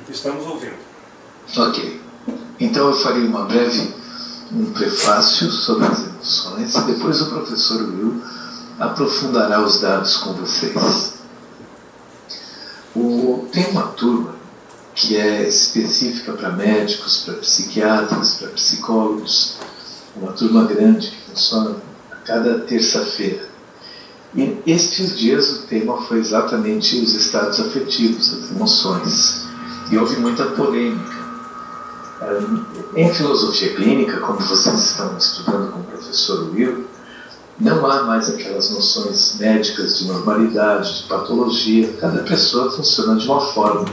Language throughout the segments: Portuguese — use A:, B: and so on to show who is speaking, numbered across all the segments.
A: Estamos ouvindo.
B: Ok. Então eu farei um prefácio sobre as emoções e depois o professor Will aprofundará os dados com vocês. Tem uma turma que é específica para médicos, para psiquiatras, para psicólogos, uma turma grande que funciona a cada terça-feira. E estes dias o tema foi exatamente os estados afetivos, as emoções. E houve muita polêmica. Em filosofia clínica, como vocês estão estudando com o professor Will, não há mais aquelas noções médicas de normalidade, de patologia. Cada pessoa funciona de uma forma.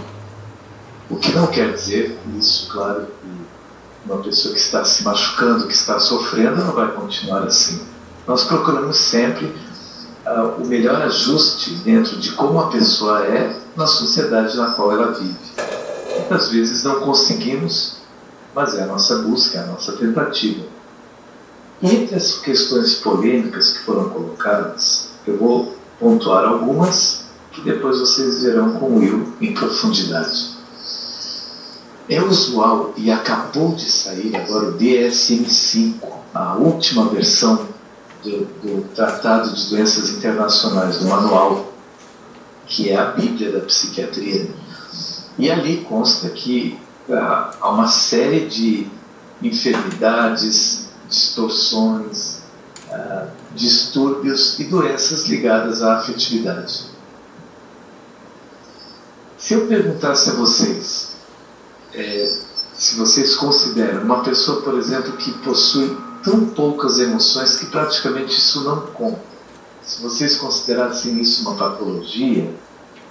B: O que não quer dizer isso, claro, que uma pessoa que está se machucando, que está sofrendo, não vai continuar assim. Nós procuramos sempre o melhor ajuste dentro de como a pessoa é na sociedade na qual ela vive. Muitas vezes não conseguimos, mas é a nossa busca, é a nossa tentativa. E entre as questões polêmicas que foram colocadas, eu vou pontuar algumas que depois vocês verão com o Will em profundidade. É usual, e acabou de sair agora o DSM-5, a última versão do Tratado de Doenças Internacionais, do manual, que é a Bíblia da Psiquiatria. E ali consta que há uma série de enfermidades, distorções, distúrbios e doenças ligadas à afetividade. Se eu perguntasse a vocês, se vocês consideram uma pessoa, por exemplo, que possui tão poucas emoções que praticamente isso não conta, se vocês considerassem isso uma patologia,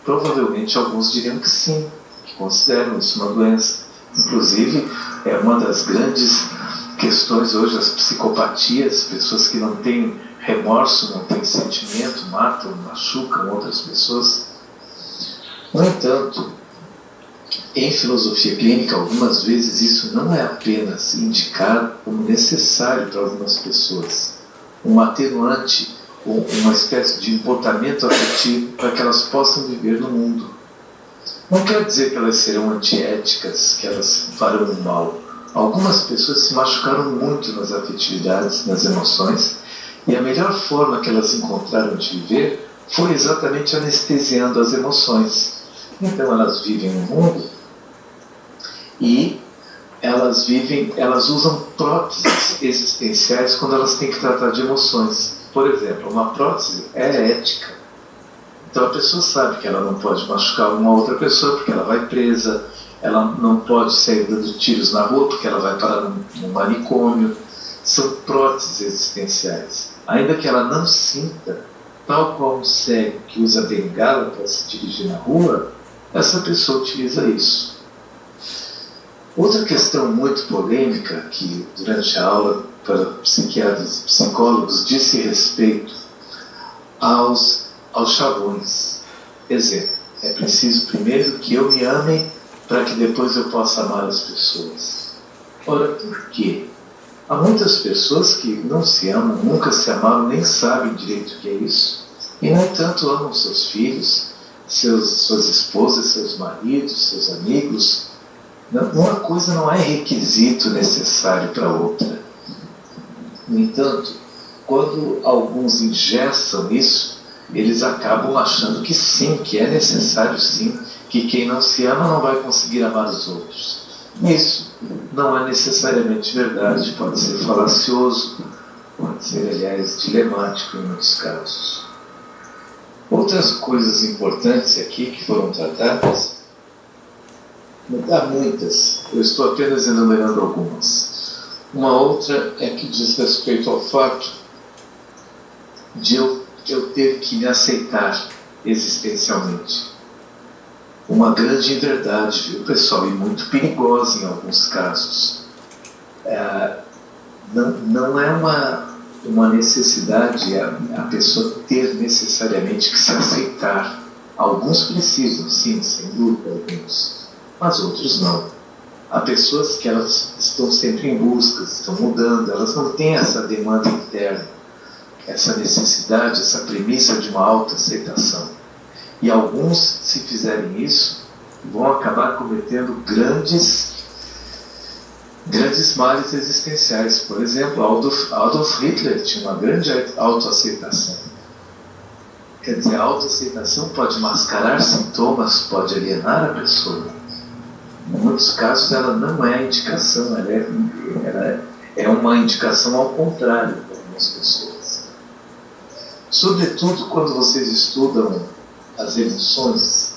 B: provavelmente alguns diriam que sim, que consideram isso uma doença. Inclusive, é uma das grandes questões hoje, as psicopatias, pessoas que não têm remorso, não têm sentimento, matam, machucam outras pessoas. No entanto, em filosofia clínica, algumas vezes isso não é apenas indicado como necessário para algumas pessoas, um atenuante ou uma espécie de comportamento afetivo para que elas possam viver no mundo. Não quer dizer que elas serão antiéticas, que elas farão mal. Algumas pessoas se machucaram muito nas afetividades, nas emoções, e a melhor forma que elas encontraram de viver foi exatamente anestesiando as emoções. Então elas vivem no mundo e elas usam próteses existenciais quando elas têm que tratar de emoções. Por exemplo, uma prótese é ética. Então a pessoa sabe que ela não pode machucar uma outra pessoa porque ela vai presa, ela não pode sair dando tiros na rua porque ela vai parar num manicômio. São próteses existenciais. Ainda que ela não sinta, tal qual um cego que usa bengala para se dirigir na rua, essa pessoa utiliza isso. Outra questão muito polêmica que durante a aula para psiquiatras e psicólogos disse respeito aos chavões. Exemplo, é preciso primeiro que eu me ame para que depois eu possa amar as pessoas. Ora, por quê? Há muitas pessoas que não se amam, nunca se amaram, nem sabem direito o que é isso, e no entanto amam seus filhos, suas esposas, seus maridos, seus amigos. Uma coisa não é requisito necessário para outra. No entanto, quando alguns engessam isso, eles acabam achando que sim, que é necessário sim, que quem não se ama não vai conseguir amar os outros. Isso não é necessariamente verdade, pode ser falacioso, pode ser, aliás, dilemático em muitos casos. Outras coisas importantes aqui que foram tratadas, há muitas, eu estou apenas enumerando algumas. Uma outra é que diz respeito ao fato de eu ter que me aceitar existencialmente. Uma grande inverdade, viu, pessoal, e muito perigosa em alguns casos. Não é uma necessidade a pessoa ter necessariamente que se aceitar. Alguns precisam, sim, sem dúvida, alguns, mas outros não. Há pessoas que elas estão sempre em busca, estão mudando, elas não têm essa demanda interna, essa necessidade, essa premissa de uma autoaceitação. E alguns, se fizerem isso, vão acabar cometendo grandes males existenciais. Por exemplo, Adolf Hitler tinha uma grande autoaceitação. Quer dizer, a autoaceitação pode mascarar sintomas, pode alienar a pessoa. Em muitos casos ela não é indicação, ela é uma indicação ao contrário para algumas pessoas. Sobretudo quando vocês estudam as emoções,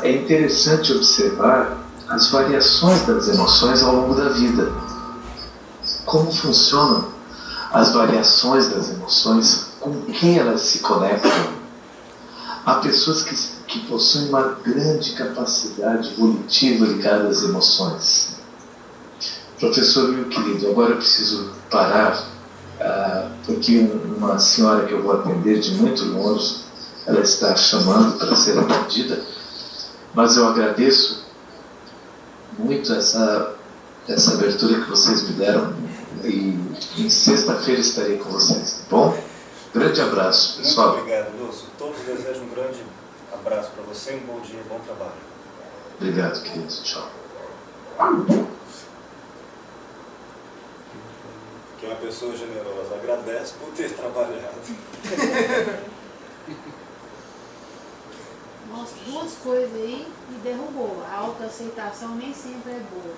B: é interessante observar as variações das emoções ao longo da vida. Como funcionam as variações das emoções, com quem elas se conectam. Há pessoas que possuem uma grande capacidade volitiva ligada às emoções. Professor, meu querido, agora eu preciso parar, porque uma senhora que eu vou atender de muito longe, ela está chamando para ser atendida, mas eu agradeço muito essa abertura que vocês me deram, e em sexta-feira estarei com vocês, tá bom? Grande abraço, pessoal.
A: Muito obrigado, Lúcio. Todos desejam um grande abraço para você, um bom dia, bom trabalho.
B: Obrigado, querido. Tchau.
A: Que uma pessoa generosa agradece por ter trabalhado.
C: Nossa, duas coisas aí me derrubou. A autoaceitação nem sempre é boa.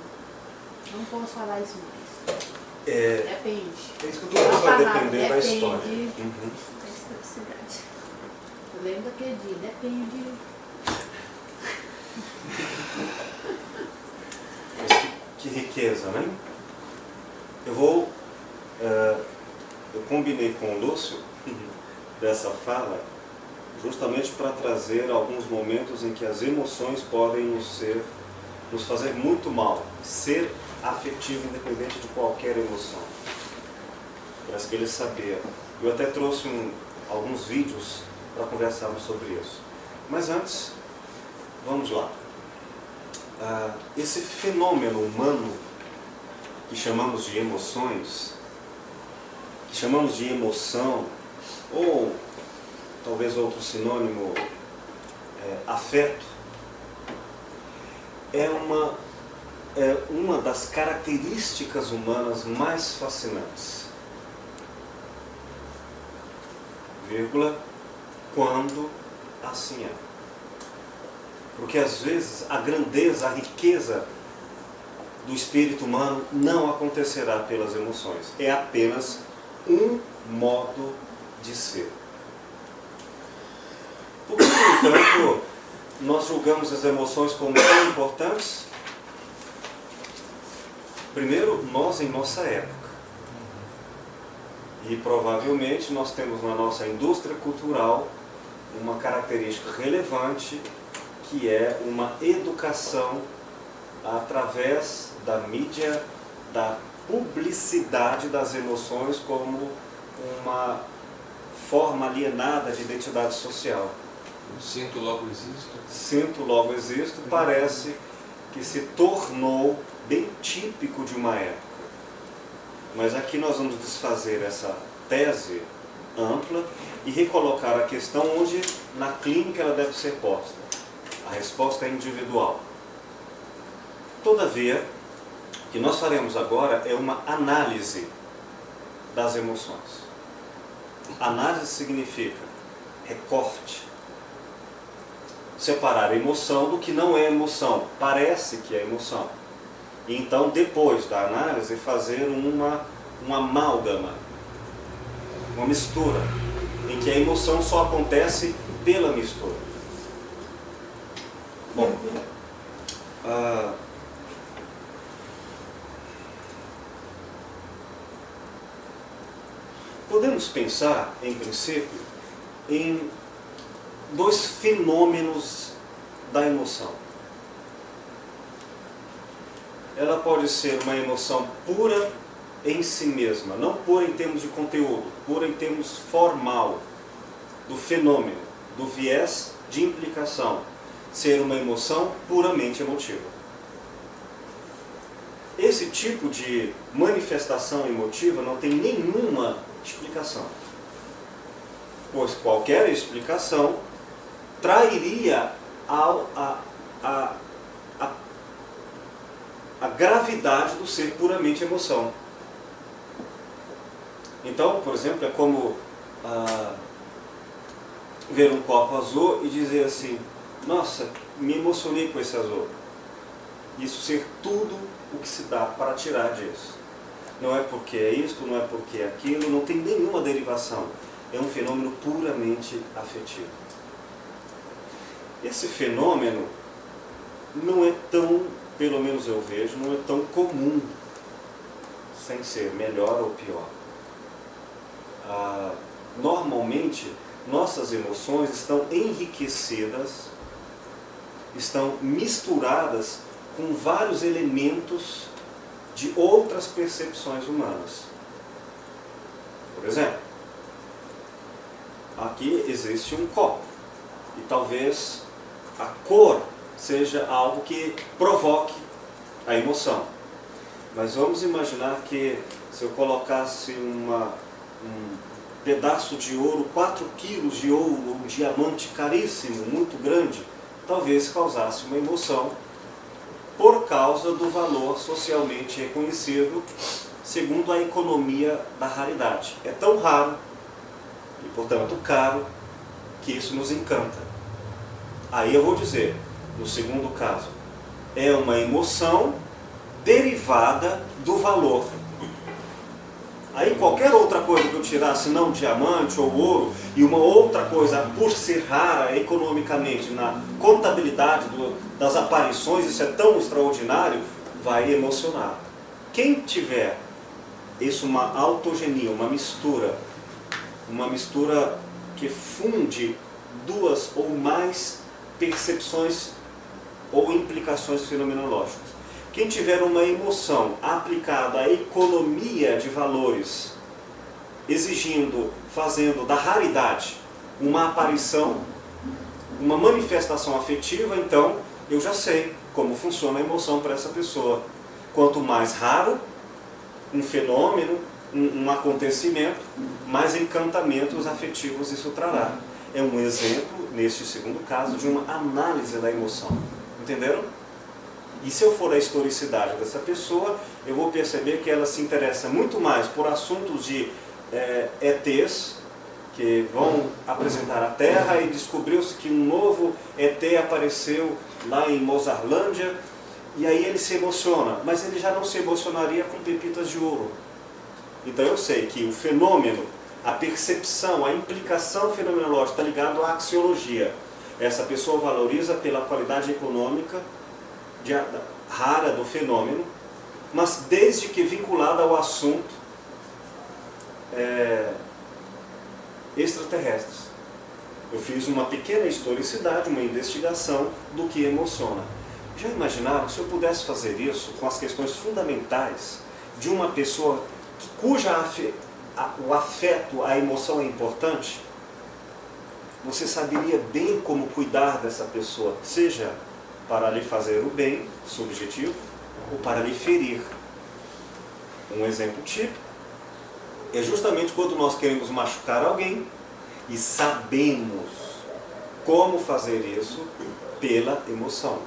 C: Não posso falar isso mais. Depende.
A: É isso que eu estou falando, vai depender da história.
C: Da historicidade. Eu lembro daquele dia, depende.
A: Mas que riqueza, né? Eu combinei com o Lúcio dessa fala justamente para trazer alguns momentos em que as emoções podem nos fazer muito mal. Ser afetivo independente de qualquer emoção. Parece que ele sabia. Eu até trouxe alguns vídeos para conversarmos sobre isso. Mas antes, vamos lá. Esse fenômeno humano que chamamos de emoções, que chamamos de emoção, ou talvez outro sinônimo, afeto, é uma das características humanas mais fascinantes. Vírgula, quando assim é. Porque às vezes a grandeza, a riqueza do espírito humano não acontecerá pelas emoções. É apenas um modo de ser. Por que, no entanto, nós julgamos as emoções como tão importantes? Primeiro, nós em nossa época. E provavelmente nós temos na nossa indústria cultural uma característica relevante, que é uma educação através da mídia, da publicidade das emoções como uma forma alienada de identidade social.
D: Sinto, logo existo.
A: Sinto, logo existo, parece que se tornou bem típico de uma época. Mas aqui nós vamos desfazer essa tese ampla e recolocar a questão onde na clínica ela deve ser posta. A resposta é individual. Todavia, o que nós faremos agora é uma análise das emoções. Análise significa recorte. Separar a emoção do que não é emoção, parece que é emoção. E então, depois da análise, fazer uma amálgama, uma mistura, em que a emoção só acontece pela mistura. Bom, podemos pensar, em princípio, em dois fenômenos da emoção. Ela pode ser uma emoção pura em si mesma, não pura em termos de conteúdo, pura em termos formal, do fenômeno, do viés de implicação, ser uma emoção puramente emotiva. Esse tipo de manifestação emotiva não tem nenhuma explicação, pois qualquer explicação trairia a gravidade do ser puramente emoção. Então, por exemplo, é como ver um copo azul e dizer assim, nossa, me emocionei com esse azul. Isso ser tudo o que se dá para tirar disso. Não é porque é isto, não é porque é aquilo, não tem nenhuma derivação. É um fenômeno puramente afetivo. Esse fenômeno não é tão, pelo menos eu vejo, não é tão comum, sem ser melhor ou pior. Normalmente, nossas emoções estão enriquecidas, estão misturadas com vários elementos de outras percepções humanas. Por exemplo, aqui existe um copo e talvez a cor seja algo que provoque a emoção. Mas vamos imaginar que se eu colocasse um pedaço de ouro, 4 quilos de ouro, um diamante caríssimo, muito grande, talvez causasse uma emoção por causa do valor socialmente reconhecido segundo a economia da raridade. É tão raro e, portanto, caro que isso nos encanta. Aí eu vou dizer, no segundo caso, é uma emoção derivada do valor. Aí qualquer outra coisa que eu tirasse, não diamante ou ouro, e uma outra coisa, por ser rara economicamente, na contabilidade das aparições, isso é tão extraordinário, vai emocionar. Quem tiver isso, uma autogenia, uma mistura que funde duas ou mais percepções ou implicações fenomenológicas. Quem tiver uma emoção aplicada à economia de valores, fazendo da raridade uma aparição, uma manifestação afetiva, então eu já sei como funciona a emoção para essa pessoa. Quanto mais raro um fenômeno, um acontecimento, mais encantamentos afetivos isso trará. É um exemplo, neste segundo caso, de uma análise da emoção. Entenderam? E se eu for a historicidade dessa pessoa, eu vou perceber que ela se interessa muito mais por assuntos de ETs, que vão apresentar a Terra, e descobriu-se que um novo ET apareceu lá em Mozarlândia, e aí ele se emociona, mas ele já não se emocionaria com pepitas de ouro. Então eu sei que o fenômeno, a percepção, a implicação fenomenológica está ligado à axiologia. Essa pessoa valoriza pela qualidade econômica rara do fenômeno, mas desde que vinculada ao assunto extraterrestres. Eu fiz uma pequena historicidade, uma investigação do que emociona. Já imaginaram se eu pudesse fazer isso com as questões fundamentais de uma pessoa cuja o afeto, a emoção é importante? Você saberia bem como cuidar dessa pessoa, seja para lhe fazer o bem, subjetivo, ou para lhe ferir. Um exemplo típico é justamente quando nós queremos machucar alguém e sabemos como fazer isso pela emoção.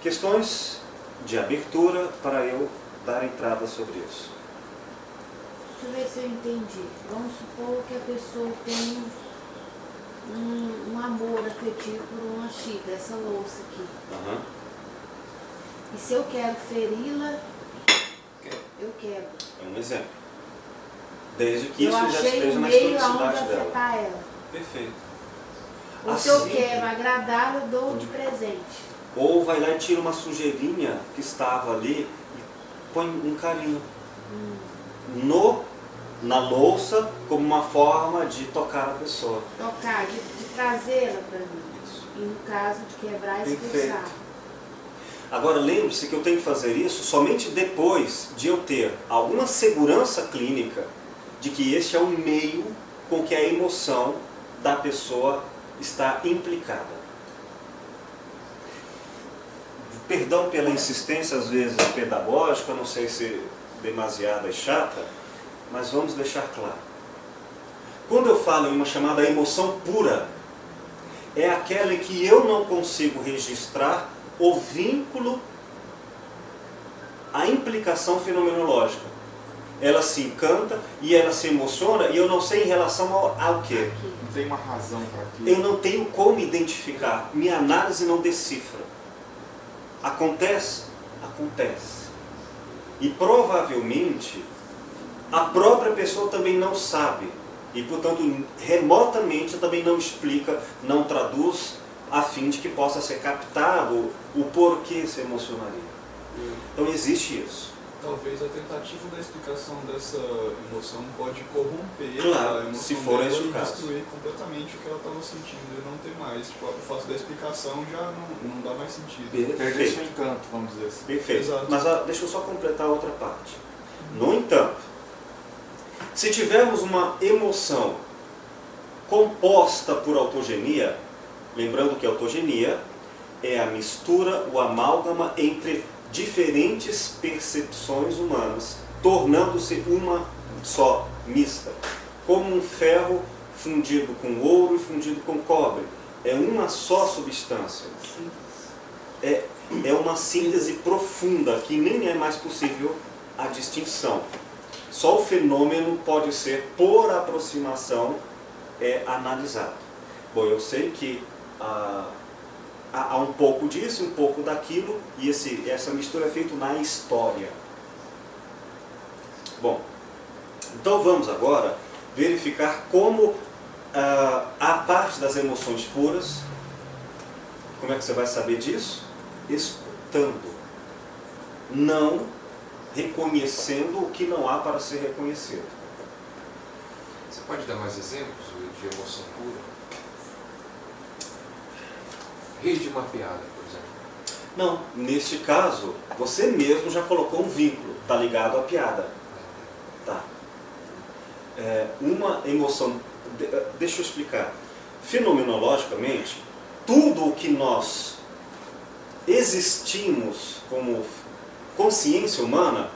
A: Questões de abertura para eu dar entrada sobre isso.
C: Deixa eu ver se eu entendi. Vamos supor que a pessoa tem um amor afetivo por uma xícara, essa louça aqui.
A: Uhum.
C: E se eu quero feri-la, eu quero.
A: É um exemplo. Desde que isso
C: eu
A: já
C: achei
A: esteja
C: um
A: na
C: meio
A: historicidade
C: aonde
A: dela.
C: afetar ela.
A: Perfeito.
C: Ou se eu quero agradá-la, dou de presente.
A: Ou vai lá e tira uma sujeirinha que estava ali e põe um carinho na louça como uma forma de tocar a pessoa.
C: Tocar, de trazê-la para mim.
A: Isso.
C: E no caso de quebrar e expulsar.
A: Agora lembre-se que eu tenho que fazer isso somente depois de eu ter alguma segurança clínica de que este é o meio com que a emoção da pessoa está implicada. Perdão pela insistência, às vezes pedagógica, não sei se demasiada e chata, mas vamos deixar claro. Quando eu falo em uma chamada emoção pura, é aquela em que eu não consigo registrar o vínculo, a implicação fenomenológica. Ela se encanta e ela se emociona e eu não sei em relação ao quê.
E: Não tem uma razão para aquilo.
A: Eu não tenho como identificar. Minha análise não decifra. Acontece? Acontece. E provavelmente a própria pessoa também não sabe. E, portanto, remotamente também não explica, não traduz, a fim de que possa ser captado o porquê se emocionaria. Então existe isso.
E: Talvez a tentativa da explicação dessa emoção pode corromper
A: Claro,
E: a emoção
A: se for
E: dela
A: esse o
E: e
A: caso.
E: destruir completamente o que ela estava sentindo e não ter mais. Tipo, o fato da explicação já não dá mais sentido.
B: Perder seu encanto, vamos dizer assim.
A: Perfeito.
E: Exato.
A: Mas deixa eu só completar a outra parte. No entanto, se tivermos uma emoção composta por autogenia, lembrando que a autogenia é a mistura, o amálgama entre diferentes percepções humanas, tornando-se uma só, mista. Como um ferro fundido com ouro e fundido com cobre. É uma só substância. É uma síntese profunda, que nem é mais possível a distinção. Só o fenômeno pode ser, por aproximação, analisado. Bom, eu sei que há um pouco disso, um pouco daquilo, e essa mistura é feita na história. Bom, então vamos agora verificar como a parte das emoções puras. Como é que você vai saber disso? Escutando. Não reconhecendo o que não há para ser reconhecido.
D: Você pode dar mais exemplos de emoção pura? Rir de uma piada, por exemplo.
A: Não, neste caso, você mesmo já colocou um vínculo, está ligado à piada. Tá. Uma emoção, deixa eu explicar. Fenomenologicamente, tudo o que nós existimos como consciência humana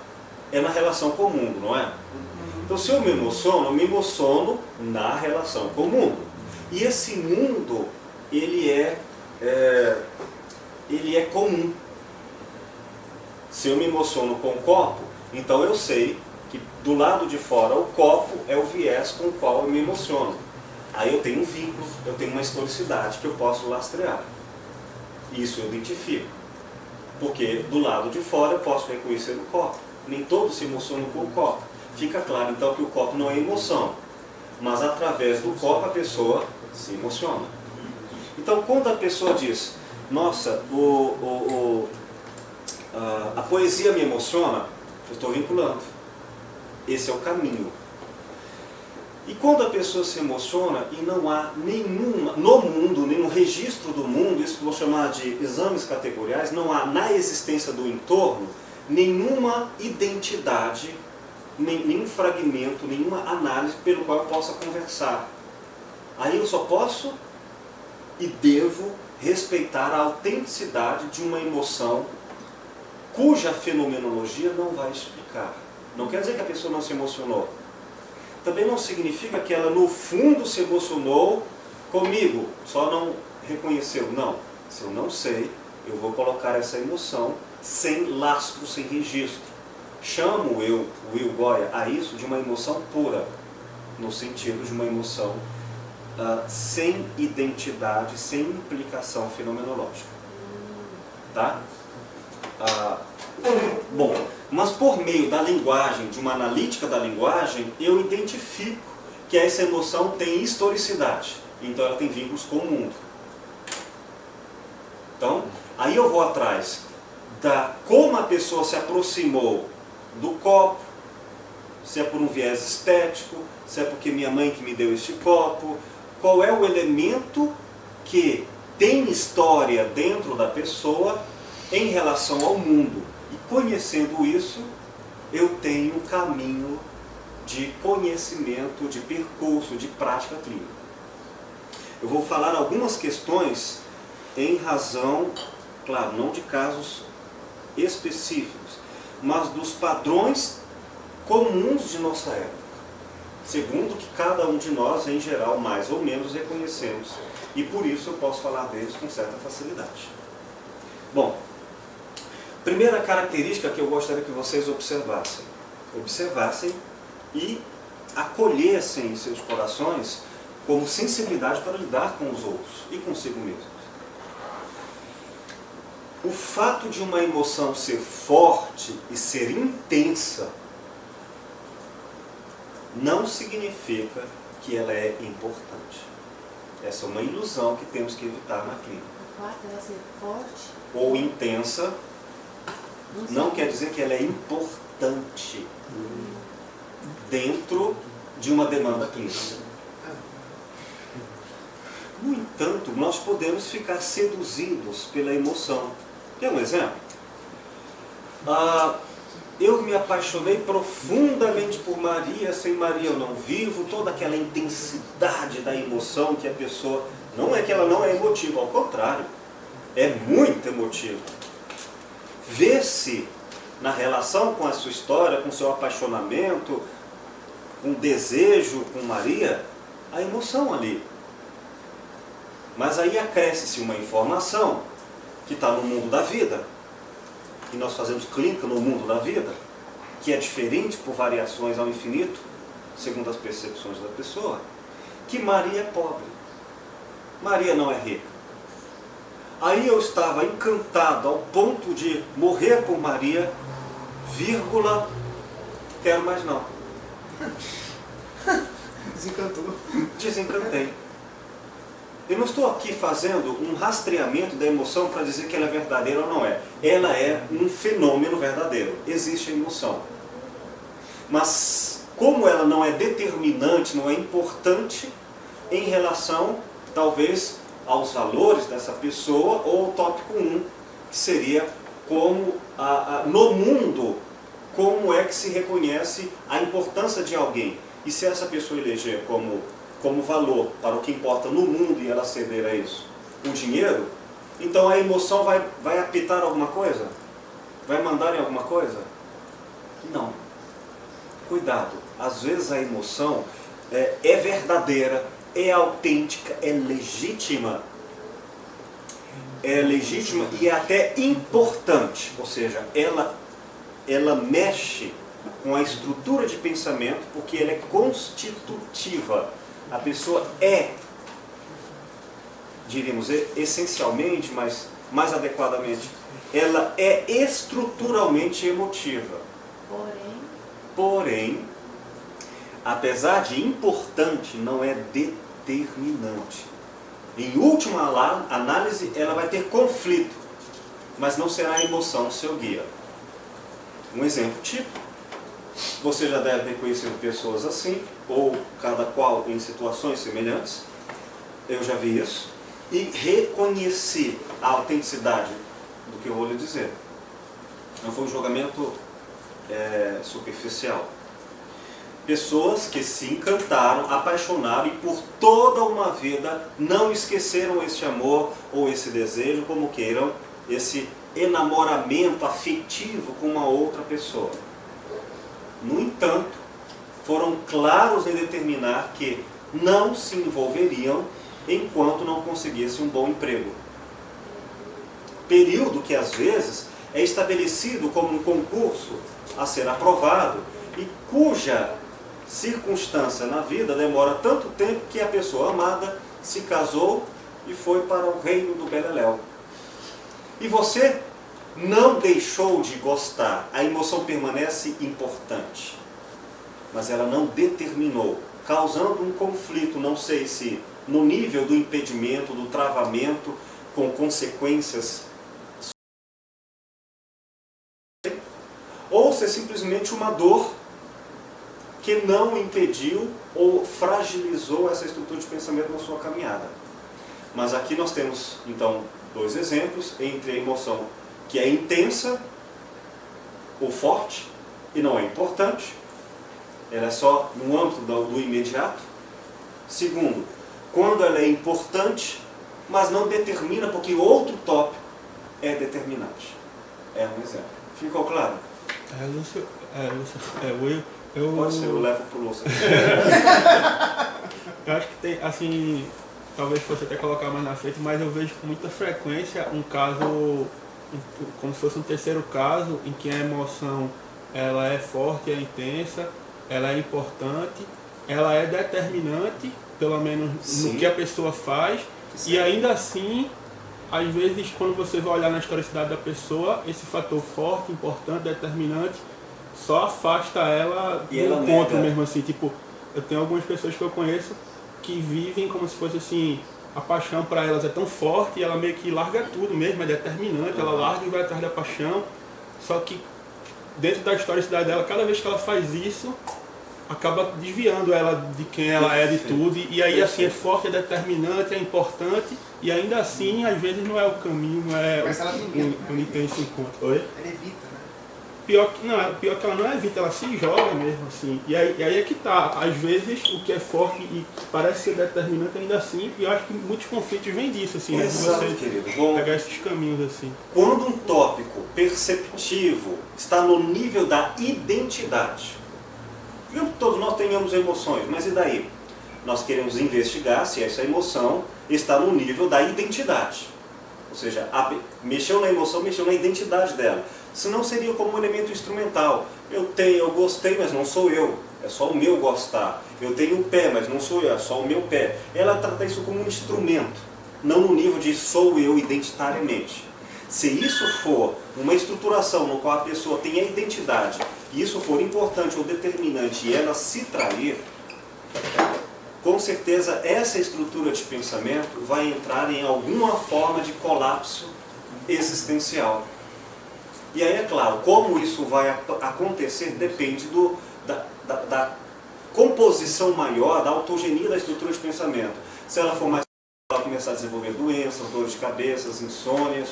A: é na relação com o mundo, não é? Então, se eu me emociono na relação com o mundo. E esse mundo, ele é comum. Se eu me emociono com o copo, então eu sei que do lado de fora o copo é o viés com o qual eu me emociono. Aí eu tenho um vínculo, eu tenho uma historicidade que eu posso lastrear. Isso eu identifico. Porque do lado de fora eu posso reconhecer o copo. Nem todos se emocionam com o copo. Fica claro então que o copo não é emoção. Mas através do copo a pessoa se emociona. Então quando a pessoa diz, nossa, a poesia me emociona, eu estou vinculando. Esse é o caminho. E quando a pessoa se emociona e não há nenhuma, no mundo, nenhum registro do mundo, isso que eu vou chamar de exames categoriais, não há na existência do entorno nenhuma identidade, nenhum fragmento, nenhuma análise pelo qual eu possa conversar. Aí eu só posso e devo respeitar a autenticidade de uma emoção cuja fenomenologia não vai explicar. Não quer dizer que a pessoa não se emocionou. Também não significa que ela no fundo se emocionou comigo, só não reconheceu. Não, se eu não sei, eu vou colocar essa emoção sem lastro, sem registro. Chamo eu, Will Goya, a isso de uma emoção pura, no sentido de uma emoção sem identidade, sem implicação fenomenológica. Tá? Bom, mas por meio da linguagem, de uma analítica da linguagem, eu identifico que essa emoção tem historicidade. Então ela tem vínculos com o mundo. Então, aí eu vou atrás da como a pessoa se aproximou do copo, se é por um viés estético, se é porque minha mãe que me deu este copo, qual é o elemento que tem história dentro da pessoa em relação ao mundo. E conhecendo isso, eu tenho um caminho de conhecimento, de percurso, de prática clínica. Eu vou falar algumas questões em razão, claro, não de casos específicos, mas dos padrões comuns de nossa época. segundo o que cada um de nós, em geral, mais ou menos reconhecemos. E por isso eu posso falar deles com certa facilidade. Bom, primeira característica que eu gostaria que vocês observassem. Observassem e acolhessem em seus corações como sensibilidade para lidar com os outros e consigo mesmo. O fato de uma emoção ser forte e ser intensa não significa que ela é importante. Essa é uma ilusão que temos que evitar na clínica.
C: O fato dela ser forte
A: Ou intensa não quer dizer que ela é importante dentro de uma demanda clínica. No entanto, nós podemos ficar seduzidos pela emoção. Quer um exemplo? Eu me apaixonei profundamente por Maria, sem Maria eu não vivo, toda aquela intensidade da emoção que a pessoa... Não é que ela não é emotiva, ao contrário, é muito emotiva. Vê-se na relação com a sua história, com o seu apaixonamento, com o desejo com Maria, a emoção ali. Mas aí acresce-se uma informação que está no mundo da vida, e nós fazemos clínica no mundo da vida, que é diferente por variações ao infinito, segundo as percepções da pessoa, que Maria é pobre. Maria não é rica. Aí eu estava encantado ao ponto de morrer por Maria, vírgula, quero mais não.
E: Desencantou.
A: Desencantei. Eu não estou aqui fazendo um rastreamento da emoção para dizer que ela é verdadeira ou não é. Ela é um fenômeno verdadeiro. Existe a emoção. Mas como ela não é determinante, não é importante em relação, talvez, aos valores dessa pessoa, ou o tópico 1, que seria como no mundo, como é que se reconhece a importância de alguém. E se essa pessoa eleger como valor para o que importa no mundo e ela ceder a isso, o dinheiro, então a emoção vai apitar alguma coisa? Vai mandar em alguma coisa? Não. Cuidado, às vezes a emoção é verdadeira, é autêntica, é legítima. É legítima e é até importante, ou seja, ela mexe com a estrutura de pensamento porque ela é constitutiva. A pessoa é, diríamos, essencialmente, mas mais adequadamente, ela é estruturalmente emotiva. Porém, apesar de importante, não é determinante. Em última análise, ela vai ter conflito, mas não será a emoção seu guia. Um exemplo típico. Você já deve ter conhecido pessoas assim, ou cada qual em situações semelhantes. Eu já vi isso. E reconheci a autenticidade do que eu vou lhe dizer. Não foi um julgamento superficial. Pessoas que se encantaram, apaixonaram e por toda uma vida não esqueceram este amor ou esse desejo, como queiram, esse enamoramento afetivo com uma outra pessoa. No entanto, foram claros em determinar que não se envolveriam enquanto não conseguissem um bom emprego. Período que às vezes é estabelecido como um concurso a ser aprovado e cuja circunstância na vida demora tanto tempo que a pessoa amada se casou e foi para o reino do Beleléu. E você não deixou de gostar, a emoção permanece importante, mas ela não determinou, causando um conflito, não sei se no nível do impedimento, do travamento, com consequências, ou se é simplesmente uma dor que não impediu ou fragilizou essa estrutura de pensamento na sua caminhada. Mas aqui nós temos, então, dois exemplos entre a emoção que é intensa ou forte e não é importante, ela é só no âmbito do imediato. Segundo, quando ela é importante, mas não determina, porque outro tópico é determinante. É um exemplo. Ficou claro?
F: Lúcio,
A: Pode ser, eu levo pro louça.
F: Eu acho que tem, assim, talvez fosse até colocar mais na frente, mas eu vejo com muita frequência um caso, como se fosse um terceiro caso, em que a emoção ela é forte, é intensa, ela é importante, ela é determinante, pelo menos
A: Sim.
F: no que a pessoa faz,
A: Sim.
F: e ainda assim, às vezes, quando você vai olhar na historicidade da pessoa, esse fator forte, importante, determinante, só afasta ela do
A: E ela
F: encontro
A: nega.
F: mesmo, assim, tipo, eu tenho algumas pessoas que eu conheço que vivem como se fosse assim, a paixão para elas é tão forte e ela meio que larga tudo mesmo, é determinante, ela larga e vai atrás da paixão, só que dentro da historicidade dela, cada vez que ela faz isso, acaba desviando ela de quem ela é, de tudo, e aí assim, é forte, é determinante, é importante, e ainda assim, às vezes não é o caminho, não é
G: Mas ela tem medo,
F: onde tem esse encontro. Oi?
G: Ela evita, né?
F: Pior que ela não evita, ela se joga mesmo, assim. E aí é que tá. Às vezes o que é forte e parece ser determinante ainda assim, e eu acho que muitos conflitos vêm disso, assim, né? De
A: Exato,
F: você
A: querido. Bom,
F: pegar esses caminhos, assim.
A: quando um tópico perceptivo está no nível da identidade, digamos que todos nós tenhamos emoções, mas e daí? Nós queremos investigar se essa emoção está no nível da identidade. Ou seja, mexeu na emoção, mexeu na identidade dela. Senão seria como um elemento instrumental. Eu gostei, mas não sou eu. É só o meu gostar. Eu tenho o pé, mas não sou eu, é só o meu pé. Ela trata isso como um instrumento, não no nível de sou eu identitariamente. Se isso for uma estruturação no qual a pessoa tem a identidade, e isso for importante ou determinante e ela se trair, com certeza essa estrutura de pensamento vai entrar em alguma forma de colapso existencial. E aí, é claro, como isso vai acontecer depende da composição maior, da autogenia da estrutura de pensamento. Se ela for mais, ela vai começar a desenvolver doenças, dores de cabeça, insônias.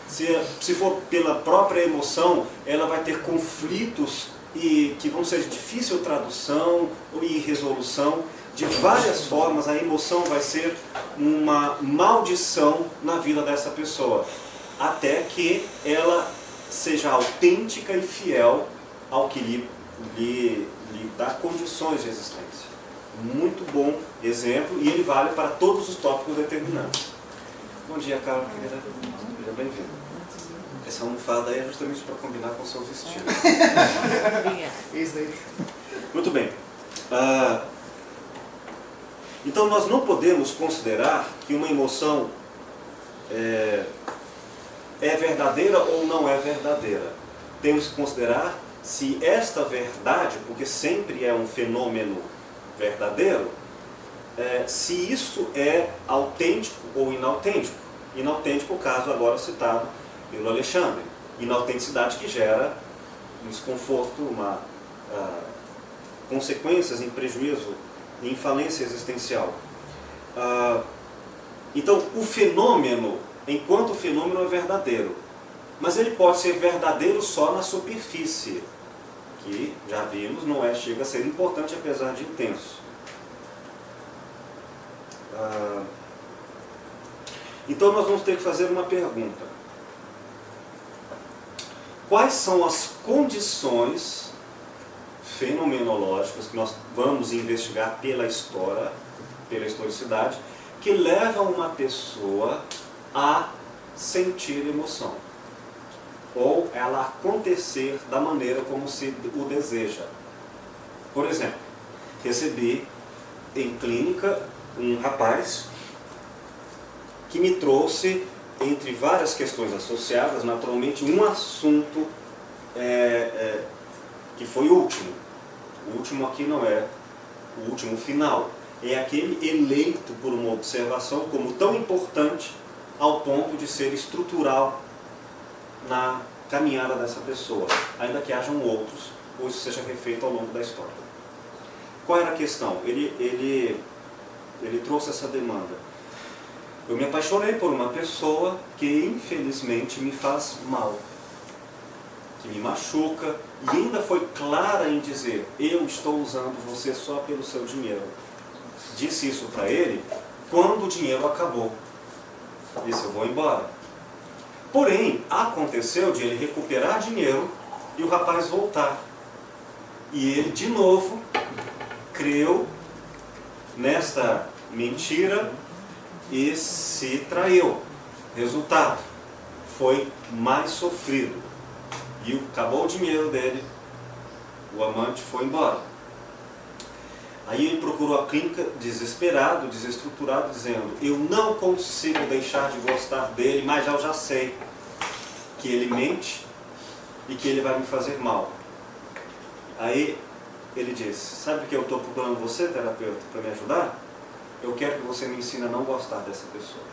A: Se for pela própria emoção, ela vai ter conflitos que vão ser de difícil tradução e resolução. De várias formas, a emoção vai ser uma maldição na vida dessa pessoa, até que ela seja autêntica e fiel ao que lhe dá condições de existência. Muito bom exemplo, e ele vale para todos os tópicos determinantes. Bom dia, Carla. Seja bem-vindo. Essa almofada aí é justamente para combinar com o seu vestido.
G: Esse daí.
A: Muito bem. Então nós não podemos considerar que uma emoção é verdadeira ou não é verdadeira. Temos que considerar se esta verdade, porque sempre é um fenômeno verdadeiro, se isso é autêntico ou inautêntico. Inautêntico, o caso agora citado pelo Alexandre. Inautenticidade que gera um desconforto, consequências em prejuízo, em falência existencial. Então, o fenômeno, enquanto fenômeno, é verdadeiro. Mas ele pode ser verdadeiro só na superfície, que, já vimos, chega a ser importante, apesar de intenso. Então, nós vamos ter que fazer uma pergunta. Quais são as condições fenomenológicas que nós vamos investigar pela história, pela historicidade, que levam uma pessoa a sentir emoção, ou ela acontecer da maneira como se o deseja. Por exemplo, recebi em clínica um rapaz que me trouxe, entre várias questões associadas, naturalmente, um assunto que foi o último. O último aqui não é o último final. É aquele eleito por uma observação como tão importante ao ponto de ser estrutural na caminhada dessa pessoa, ainda que hajam outros, ou isso seja refeito ao longo da história. Qual era a questão? Ele trouxe essa demanda. Eu me apaixonei por uma pessoa que infelizmente me faz mal, que me machuca, e ainda foi clara em dizer: eu estou usando você só pelo seu dinheiro. Disse isso para ele quando o dinheiro acabou. Disse: eu vou embora. Porém, aconteceu de ele recuperar dinheiro e o rapaz voltar. E ele, de novo, creu nesta mentira e se traiu. Resultado, foi mais sofrido. E acabou o dinheiro dele, o amante foi embora. Aí ele procurou a clínica desesperado, desestruturado, dizendo: eu não consigo deixar de gostar dele, mas eu já sei que ele mente e que ele vai me fazer mal. Aí ele disse: sabe por que eu estou procurando você, terapeuta, para me ajudar? Eu quero que você me ensine a não gostar dessa pessoa.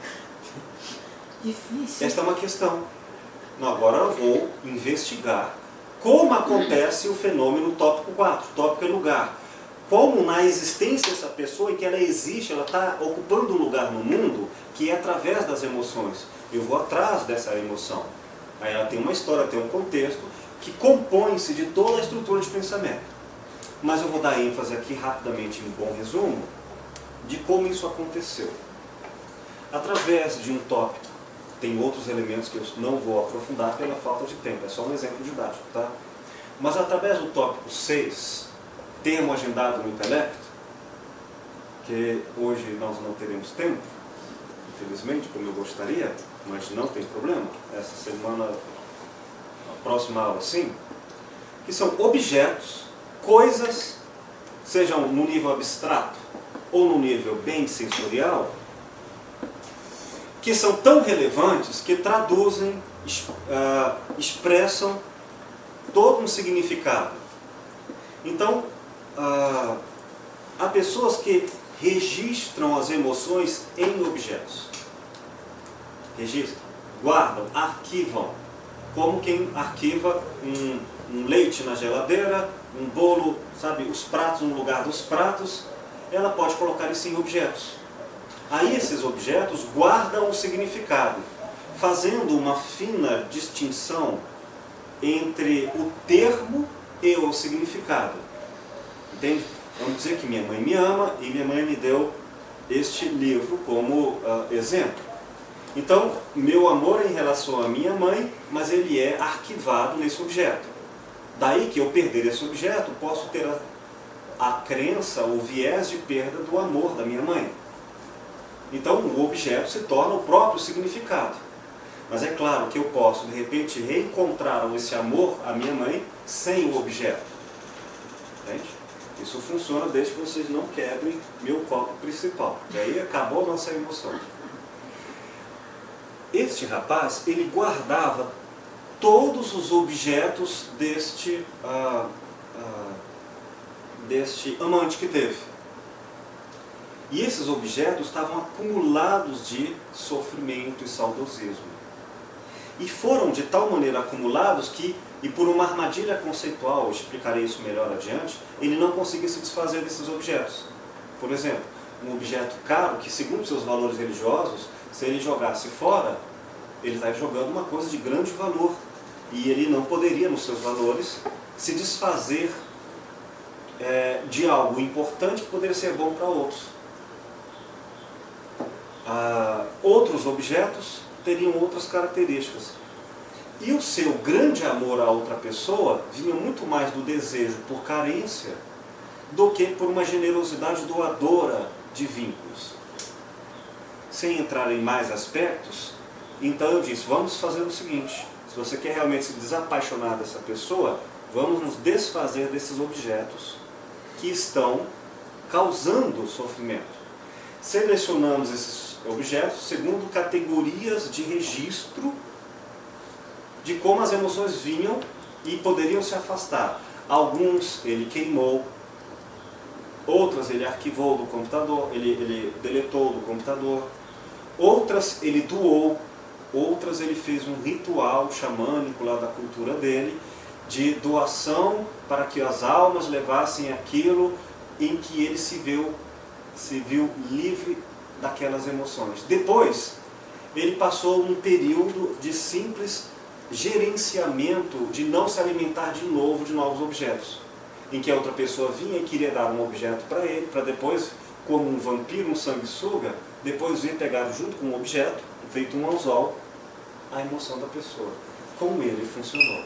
C: Difícil.
A: Esta é uma questão. Não, agora eu vou investigar como acontece o fenômeno tópico 4. Tópico é lugar. Como na existência dessa pessoa, em que ela existe, ela está ocupando um lugar no mundo que é através das emoções. Eu vou atrás dessa emoção. Aí ela tem uma história, tem um contexto que compõe-se de toda a estrutura de pensamento. Mas eu vou dar ênfase aqui rapidamente, em bom resumo, de como isso aconteceu. Através de um tópico, tem outros elementos que eu não vou aprofundar pela falta de tempo, é só um exemplo didático, tá? Mas através do tópico 6, termo agendado no intelecto, que hoje nós não teremos tempo, infelizmente, como eu gostaria, mas não tem problema, essa semana, a próxima aula sim, que são objetos, coisas, sejam no nível abstrato ou no nível bem sensorial, que são tão relevantes que traduzem, expressam todo um significado. Então, há pessoas que registram as emoções em objetos. Registram, guardam, arquivam. Como quem arquiva um leite na geladeira, um bolo, sabe, os pratos no lugar dos pratos, ela pode colocar isso em objetos. Aí esses objetos guardam o significado, fazendo uma fina distinção entre o termo e o significado. Entende? Vamos dizer que minha mãe me ama e minha mãe me deu este livro como exemplo. Então, meu amor é em relação à minha mãe, mas ele é arquivado nesse objeto. Daí que eu perder esse objeto, posso ter a crença, o viés de perda do amor da minha mãe. Então, o objeto se torna o próprio significado. Mas é claro que eu posso, de repente, reencontrar esse amor à minha mãe sem o objeto. Entende? Isso funciona desde que vocês não quebrem meu copo principal. E aí acabou a nossa emoção. Este rapaz, ele guardava todos os objetos deste amante que teve. E esses objetos estavam acumulados de sofrimento e saudosismo. E foram de tal maneira acumulados que, e por uma armadilha conceitual, eu explicarei isso melhor adiante, ele não conseguia se desfazer desses objetos. Por exemplo, um objeto caro que, segundo seus valores religiosos, se ele jogasse fora, ele está jogando uma coisa de grande valor. E ele não poderia, nos seus valores, se desfazer de algo importante que poderia ser bom para outros. Outros objetos teriam outras características. E o seu grande amor a outra pessoa vinha muito mais do desejo por carência do que por uma generosidade doadora de vínculos. Sem entrar em mais aspectos, então eu disse, vamos fazer o seguinte, se você quer realmente se desapaixonar dessa pessoa, vamos nos desfazer desses objetos que estão causando sofrimento. Selecionamos esses objetos segundo categorias de registro de como as emoções vinham e poderiam se afastar. Alguns ele queimou, outras ele arquivou do computador, ele deletou do computador, outras ele doou, outras ele fez um ritual xamânico lá da cultura dele, de doação para que as almas levassem aquilo em que ele se viu livre daquelas emoções. Depois, ele passou um período de simples gerenciamento, de não se alimentar de novo de novos objetos, em que a outra pessoa vinha e queria dar um objeto para ele, para depois, como um vampiro, um sanguessuga, depois vir pegar junto com o objeto, feito um anzol, a emoção da pessoa. Como ele funcionou.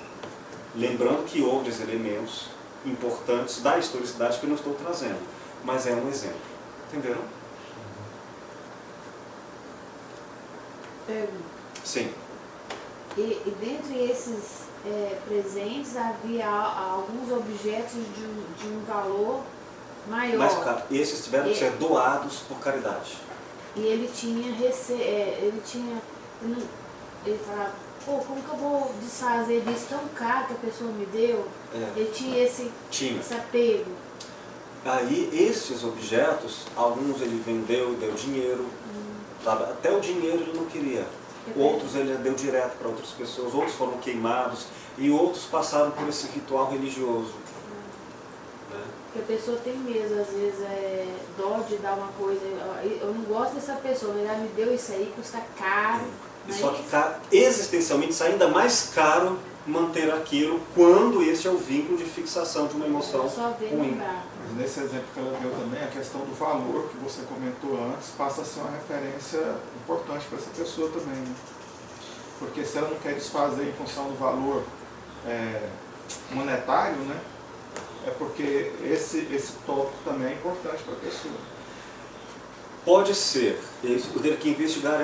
A: Lembrando que outros elementos importantes da historicidade que eu não estou trazendo, mas é um exemplo. Entenderam?
C: Pergunta.
A: Sim.
C: E dentre esses presentes havia alguns objetos de um valor maior.
A: Mas, cara, esses tiveram que ser doados por caridade.
C: E ele tinha ele falava, pô, como que eu vou desfazer disso tão caro que a pessoa me deu? Ele tinha esse apego.
A: Aí, esses objetos, alguns ele vendeu, deu dinheiro, sabe? Até o dinheiro ele não queria. Outros ele deu direto para outras pessoas, outros foram queimados e outros passaram por esse ritual religioso. Né?
C: Porque a pessoa tem medo, às vezes, dó de dar uma coisa. Eu não gosto dessa pessoa, mas ela me deu isso aí, custa caro.
A: E só que existencialmente isso é ainda mais caro manter aquilo quando esse é o vínculo de fixação de uma emoção ruim.
E: Mas nesse exemplo que ela deu também, a questão do valor que você comentou antes passa a ser uma referência importante para essa pessoa também. Né? Porque se ela não quer desfazer em função do valor monetário, né? É porque esse tópico também é importante para a pessoa.
A: Pode ser, eu teria que investigar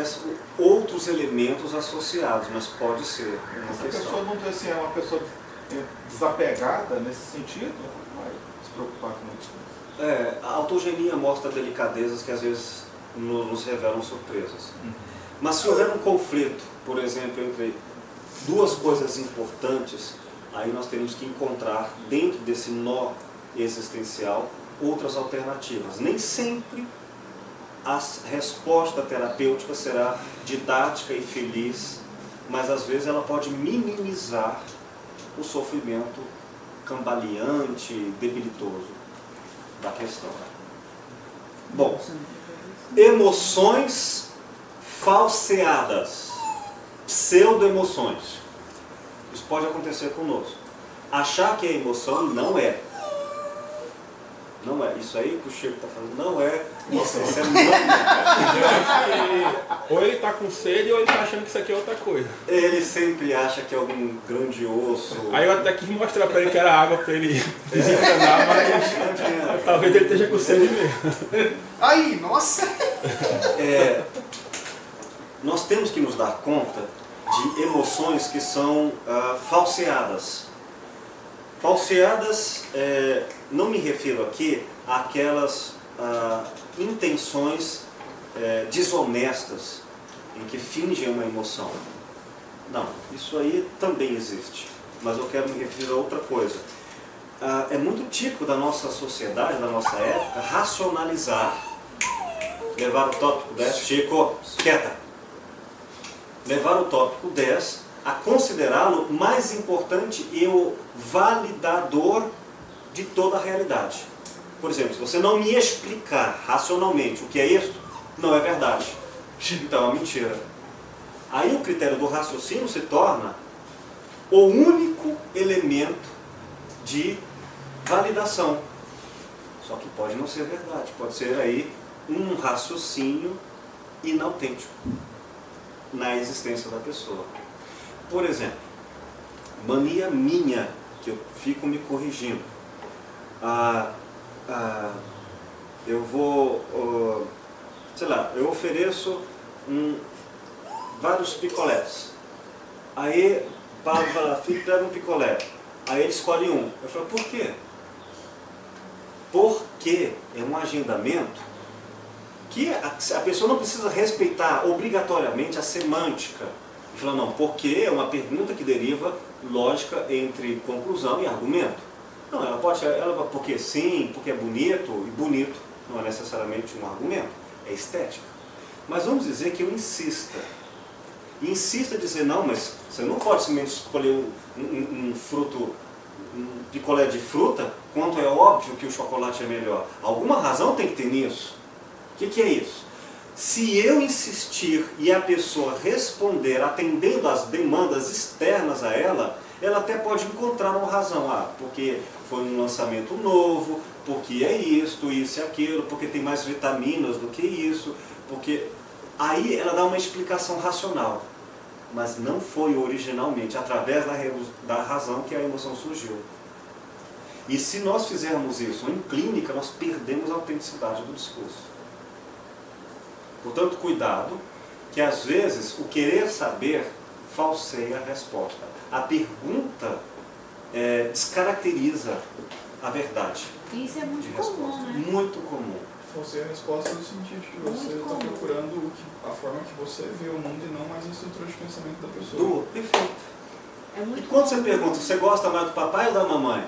A: outros elementos associados, mas pode ser uma
E: Se a
A: questão.
E: pessoa, vamos dizer assim, é uma pessoa desapegada nesse sentido, não vai se preocupar com isso.
A: A autogenia mostra delicadezas que às vezes nos revelam surpresas. Mas se houver um conflito, por exemplo, entre duas coisas importantes, aí nós temos que encontrar dentro desse nó existencial outras alternativas. Nem sempre a resposta terapêutica será didática e feliz, mas às vezes ela pode minimizar o sofrimento cambaleante, debilitoso da questão. Bom, emoções falseadas, pseudo-emoções. Isso pode acontecer conosco. Achar que é emoção não é. Não é. Isso aí que o Chico está falando não é emoção. Isso é não é.
F: Ou ele está com sede ou ele está achando que isso aqui é outra coisa.
A: Ele sempre acha que é algum grandioso.
F: Aí eu até quis mostrar para ele que era água para ele desencanar, mas talvez ele esteja com sede mesmo.
G: Aí, nossa!
A: Nós temos que nos dar conta de emoções que são falseadas. Falseadas, não me refiro aqui àquelas intenções desonestas em que fingem uma emoção. Não, isso aí também existe, mas eu quero me referir a outra coisa. É muito típico da nossa sociedade, da nossa época, racionalizar, levar o tópico 10, Chico, quieta, levar o tópico 10 a considerá-lo mais importante e o validador de toda a realidade. Por exemplo, se você não me explicar racionalmente o que é isso, não é verdade. Então é uma mentira. Aí o critério do raciocínio se torna o único elemento de validação. Só que pode não ser verdade, pode ser aí um raciocínio inautêntico na existência da pessoa. Por exemplo, mania minha, que eu fico me corrigindo. Eu vou, sei lá, eu ofereço vários picolés. Aí, Paulo fala, filho, pega um picolé. Aí ele escolhe um. Eu falo, por quê? Porque é um agendamento que a pessoa não precisa respeitar obrigatoriamente a semântica. Ele fala, não, porque é uma pergunta que deriva lógica entre conclusão e argumento. Não, ela porque sim, porque é bonito, e bonito não é necessariamente um argumento, é estética. Mas vamos dizer que eu insista em dizer, não, mas você não pode simplesmente escolher um fruto, um picolé de fruta, quanto é óbvio que o chocolate é melhor. Alguma razão tem que ter nisso. O que é isso? Se eu insistir e a pessoa responder atendendo às demandas externas a ela, ela até pode encontrar uma razão. Porque foi um lançamento novo, porque é isto, isso e aquilo, porque tem mais vitaminas do que isso, porque... Aí ela dá uma explicação racional, mas não foi originalmente através da razão que a emoção surgiu. E se nós fizermos isso em clínica, nós perdemos a autenticidade do discurso. Portanto, cuidado, que às vezes o querer saber falseia a resposta. A pergunta descaracteriza a verdade.
C: Isso é muito
A: de
C: comum,
A: resposta.
C: né?
A: Muito comum.
E: Você é a resposta no sentido de que você
C: Muito
E: está
C: comum.
E: procurando a forma que você vê o mundo e não mais a estrutura de pensamento da pessoa.
A: Do perfeito.
C: É muito
A: E quando você
C: comum.
A: pergunta, você gosta mais do papai ou da mamãe?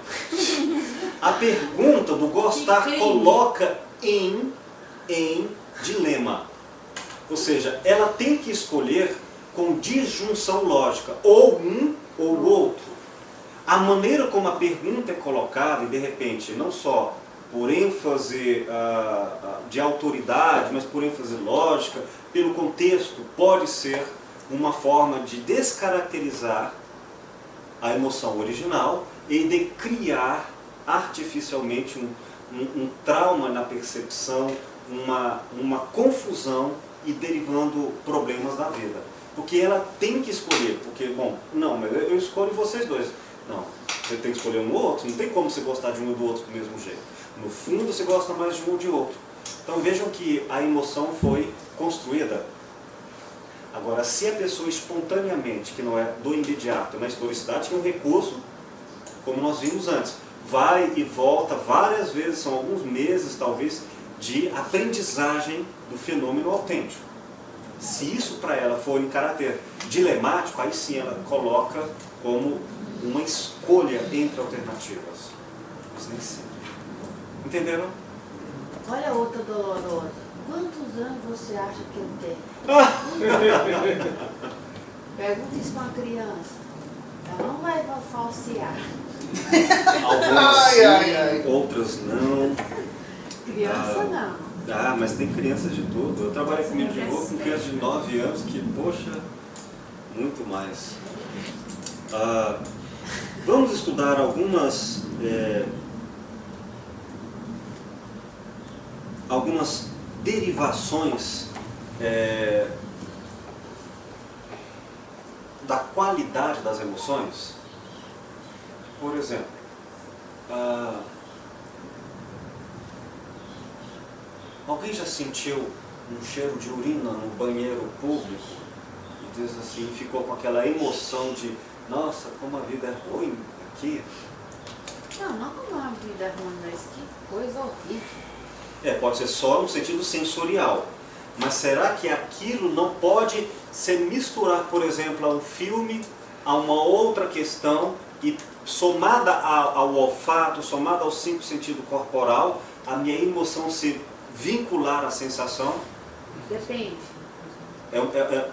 A: A pergunta do gostar
C: Que crime.
A: coloca em dilema. Ou seja, ela tem que escolher com disjunção lógica, ou um ou o outro. A maneira como a pergunta é colocada, e de repente, não só por ênfase de autoridade, mas por ênfase lógica, pelo contexto, pode ser uma forma de descaracterizar a emoção original e de criar artificialmente um trauma na percepção, uma confusão e derivando problemas da vida. Porque ela tem que escolher, porque, bom, não, mas eu escolho vocês dois. Não, você tem que escolher um ou outro, não tem como você gostar de um ou do outro do mesmo jeito. No fundo, você gosta mais de um ou de outro. Então vejam que a emoção foi construída. Agora, se a pessoa espontaneamente, que não é do imediato, é na historicidade, que é um recurso, como nós vimos antes, vai e volta várias vezes, são alguns meses talvez, de aprendizagem do fenômeno autêntico. Se isso para ela for em caráter dilemático, aí sim ela coloca como uma escolha entre alternativas. Mas nem sempre. Entenderam?
C: Olha outra dolorosa. Quantos anos você acha que eu tenho? Pergunta isso para uma criança. Ela não vai falsear.
A: Algumas
G: Ai,
A: sim,
G: ai, ai.
A: outras não.
C: Criança não.
A: Mas tem crianças de tudo. Eu trabalhei comigo de novo com crianças de 9 anos que, poxa, muito mais. Vamos estudar algumas derivações da qualidade das emoções. Por exemplo, alguém já sentiu um cheiro de urina no banheiro público e diz assim, ficou com aquela emoção de nossa, como a vida é ruim aqui?
C: Não como uma vida ruim, mas que coisa horrível.
A: Pode ser só no sentido sensorial. Mas será que aquilo não pode se misturar, por exemplo, a um filme, a uma outra questão, e somada ao olfato, somada ao 5 sentido corporal, a minha emoção se vincular à sensação?
C: Depende.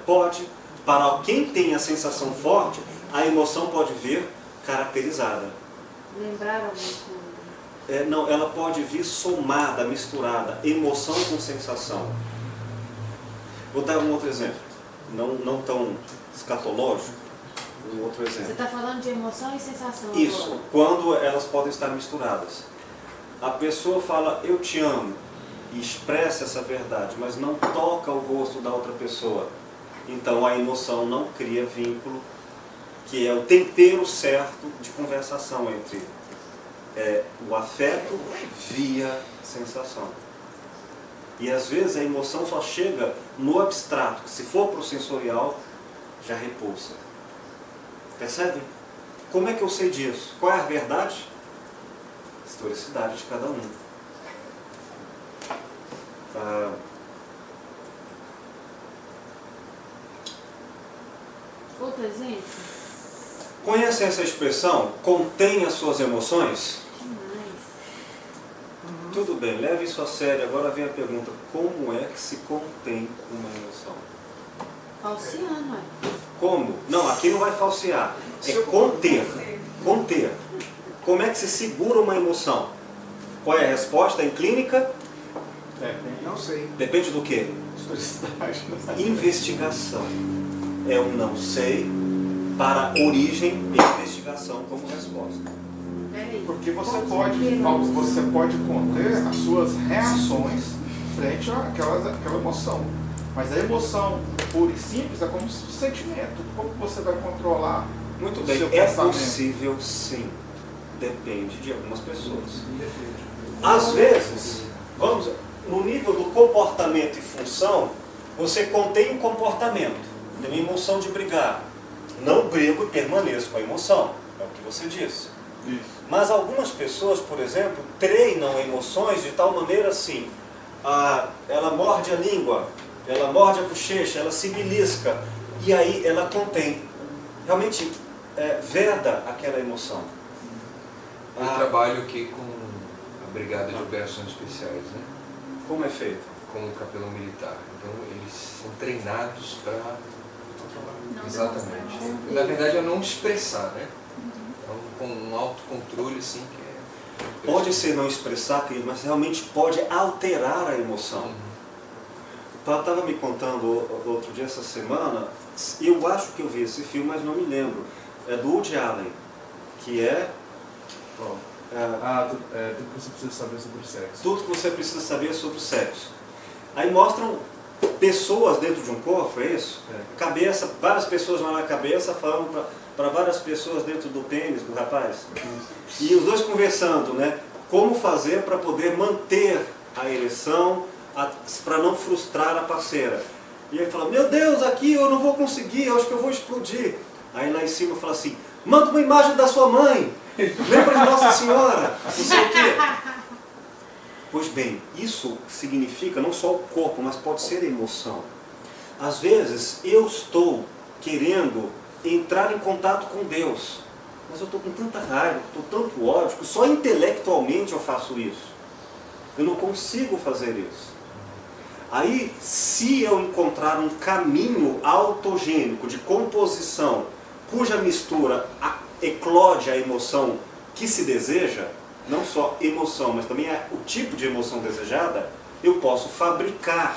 A: Pode. Para quem tem a sensação forte, a emoção pode vir caracterizada.
C: Lembraram muito.
A: Não, ela pode vir somada, misturada, emoção com sensação. Vou dar um outro exemplo, não tão escatológico, um outro
C: Você
A: exemplo.
C: está falando de emoção e sensação
A: Isso,
C: agora.
A: quando elas podem estar misturadas. A pessoa fala, eu te amo, e expressa essa verdade, mas não toca o rosto da outra pessoa. Então a emoção não cria vínculo, que é o tempero certo de conversação entre o afeto via sensação. E às vezes a emoção só chega no abstrato, que se for para o sensorial, já repulsa. Percebem? Como é que eu sei disso? Qual é a verdade? Historicidade de cada um.
C: Outro exemplo?
A: Conhecem essa expressão? Contém as suas emoções?
C: Demais.
A: Tudo bem, leve isso a sério. Agora vem a pergunta, como é que se contém uma emoção?
C: Falseando, ué.
A: Como? Não, aqui não vai falsear. É conter. Conter. Como é que se segura uma emoção? Qual é a resposta em clínica?
G: Não sei.
A: Depende do quê?
E: Historicidade.
A: Investigação. É um não sei para origem e investigação como resposta.
C: Peraí.
E: Porque você
C: Como
E: pode conter as suas reações frente àquela emoção. Mas a emoção pura e simples é como um sentimento. Como você vai controlar
A: Muito
E: o
A: bem,
E: seu
A: é
E: pensamento?
A: possível sim. Depende de algumas pessoas. Às vezes, vamos, no nível do comportamento e função, você contém o comportamento, tem uma emoção de brigar. Não brigo e permaneço com a emoção, é o que você disse.
E: Isso.
A: Mas algumas pessoas, por exemplo, treinam emoções de tal maneira assim, ela morde a língua, ela morde a bochecha, ela se belisca, e aí ela contém, realmente veda aquela emoção.
D: Eu trabalho aqui com a Brigada de Operações Especiais, né?
A: Como é feito?
D: Com o capelão militar. Então eles são treinados para...
H: Não
D: Exatamente.
H: demonstrar.
D: Na verdade é não expressar, né? Então, com um autocontrole assim que é...
A: Pode ser não expressar, querido, mas realmente pode alterar a emoção. O Paulo estava me contando outro dia, essa semana, eu acho que eu vi esse filme, mas não me lembro. É do Woody Allen, que é...
I: Tudo que você precisa saber sobre o sexo.
A: Tudo que você precisa saber sobre o sexo. Aí mostram pessoas dentro de um corpo, é isso? Cabeça, várias pessoas lá na cabeça falando para várias pessoas dentro do pênis do rapaz. E os dois conversando, né? Como fazer para poder manter a ereção, para não frustrar a parceira. E ele fala, meu Deus, aqui eu não vou conseguir, eu acho que eu vou explodir. Aí lá em cima fala assim, manda uma imagem da sua mãe, lembra de Nossa Senhora, não sei o quê. Pois bem, isso significa não só o corpo, mas pode ser a emoção. Às vezes eu estou querendo entrar em contato com Deus, mas eu estou com tanta raiva, estou tanto ódio, que só intelectualmente eu faço isso. Eu não consigo fazer isso. Aí, se eu encontrar um caminho autogênico de composição, cuja mistura eclode a emoção que se deseja, não só emoção, mas também o tipo de emoção desejada, eu posso fabricar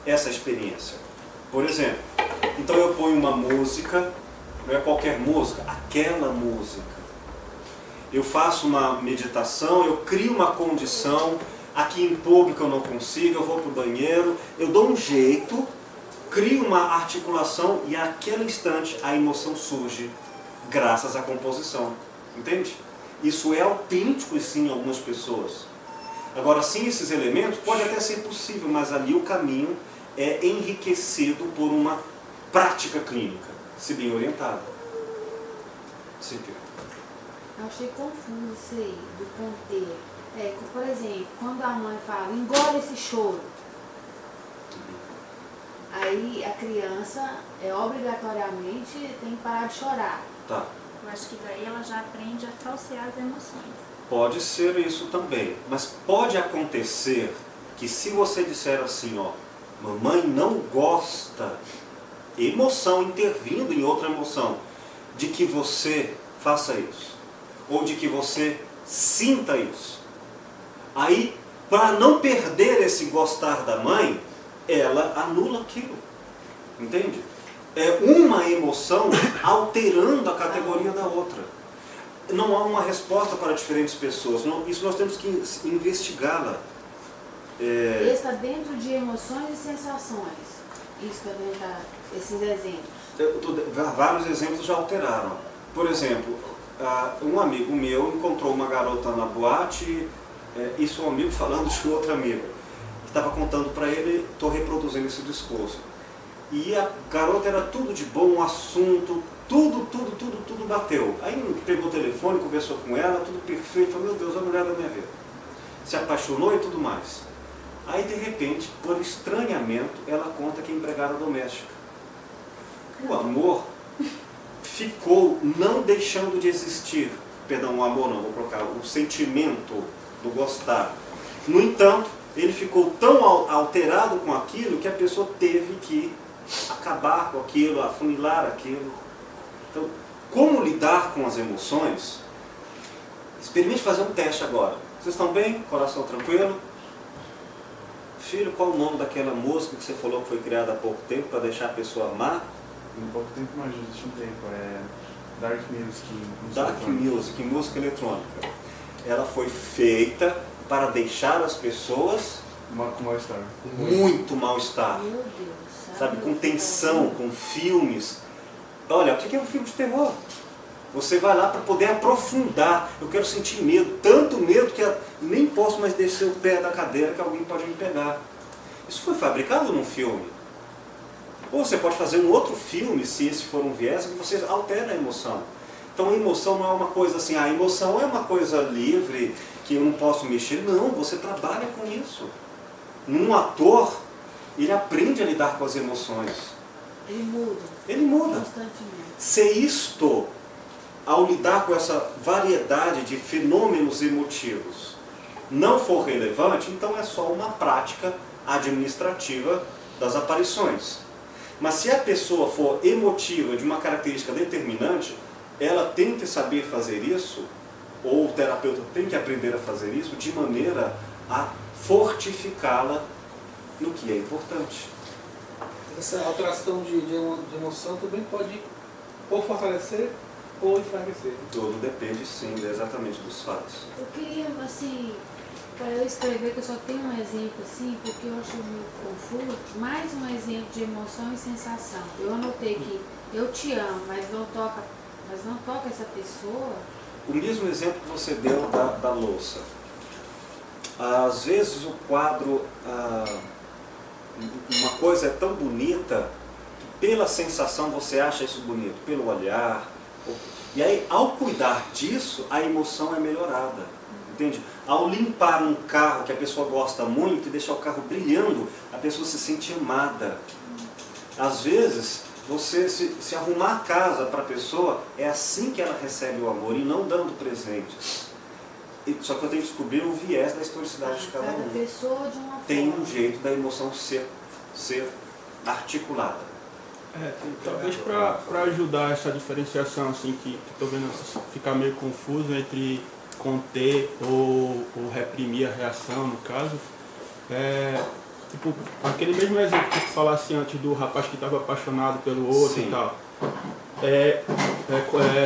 A: essa experiência. Por exemplo, então eu ponho uma música, não é qualquer música, aquela música. Eu faço uma meditação, eu crio uma condição, aqui em público eu não consigo, eu vou para o banheiro, eu dou um jeito, crio uma articulação e naquele instante a emoção surge graças à composição. Entende? Isso é autêntico, sim, em algumas pessoas. Agora, sem esses elementos, pode até ser possível, mas ali o caminho é enriquecido por uma prática clínica, se bem orientada. Sim,
C: Eu achei confuso isso aí, do conter. Por exemplo, quando a mãe fala, engole esse choro. Aí a criança, obrigatoriamente, tem que parar de chorar.
A: Tá.
H: Eu acho que daí ela já aprende a falsear as emoções.
A: Pode ser isso também, mas pode acontecer que se você disser assim, ó, mamãe não gosta, emoção intervindo em outra emoção, de que você faça isso, ou de que você sinta isso. Aí, para não perder esse gostar da mãe, ela anula aquilo, entende? É uma emoção alterando a categoria da outra. Não há uma resposta para diferentes pessoas. Isso nós temos que investigá-la.
C: Esse está dentro de emoções e sensações. Isso também está, esses exemplos.
A: Vários exemplos já alteraram. Por exemplo, um amigo meu encontrou uma garota na boate, isso é um amigo falando de outro amigo. Estava contando para ele, estou reproduzindo esse discurso. E a garota era tudo de bom, um assunto, tudo bateu. Aí pegou o telefone, conversou com ela, tudo perfeito, falou, meu Deus, a mulher da minha vida. Se apaixonou e tudo mais. Aí de repente, por estranhamento, ela conta que é empregada doméstica. O amor ficou não deixando de existir. Perdão, o amor não, vou colocar o sentimento do gostar. No entanto, ele ficou tão alterado com aquilo que a pessoa teve que acabar com aquilo, afunilar aquilo. Então, como lidar com as emoções? Experimente fazer um teste agora. Vocês estão bem? Coração tranquilo? Filho, qual o nome daquela música que você falou que foi criada há pouco tempo para deixar a pessoa amar?
I: Em pouco tempo, mas existe um tempo. Dark Music.
A: Dark Music, música eletrônica. Ela foi feita para deixar as pessoas
I: com mal-estar.
A: Muito mal-estar.
C: Meu Deus.
A: Sabe, com tensão, com filmes. Olha, o que é um filme de terror? Você vai lá para poder aprofundar. Eu quero sentir medo, tanto medo que nem posso mais descer o pé da cadeira que alguém pode me pegar. Isso foi fabricado num filme. Ou você pode fazer um outro filme, se esse for um viés, que você altera a emoção. Então a emoção não é uma coisa assim, a emoção é uma coisa livre, que eu não posso mexer. Não, você trabalha com isso. Um ator, ele aprende a lidar com as emoções.
C: Ele muda.
A: Ele muda.
C: Constantemente.
A: Se isto, ao lidar com essa variedade de fenômenos emotivos, não for relevante, então é só uma prática administrativa das aparições. Mas se a pessoa for emotiva de uma característica determinante, ela tem que saber fazer isso, ou o terapeuta tem que aprender a fazer isso, de maneira a fortificá-la no que é importante.
J: Essa alteração de emoção também pode ou fortalecer ou enfraquecer.
A: Tudo depende, sim, exatamente dos fatos.
C: Eu queria, assim, para eu escrever, que eu só tenho um exemplo, assim, porque eu acho meio confuso, mais um exemplo de emoção e sensação. Eu anotei que eu te amo, mas não toca essa pessoa.
A: O mesmo exemplo que você deu da louça. Às vezes o quadro, uma coisa é tão bonita, que pela sensação você acha isso bonito, pelo olhar. E aí, ao cuidar disso, a emoção é melhorada. Entende? Ao limpar um carro que a pessoa gosta muito e deixar o carro brilhando, a pessoa se sente amada. Às vezes, você se arrumar a casa para a pessoa, é assim que ela recebe o amor, e não dando presentes. Só que eu tenho que descobrir o viés da historicidade de cada um.
C: Pessoa de uma
A: Tem
C: forma.
A: um jeito da emoção ser articulada.
F: Talvez para ajudar essa diferenciação, assim, que estou vendo ficar meio confuso entre conter ou reprimir a reação, no caso, tipo, aquele mesmo exemplo que tu falasse antes do rapaz que estava apaixonado pelo outro. Sim. E tal.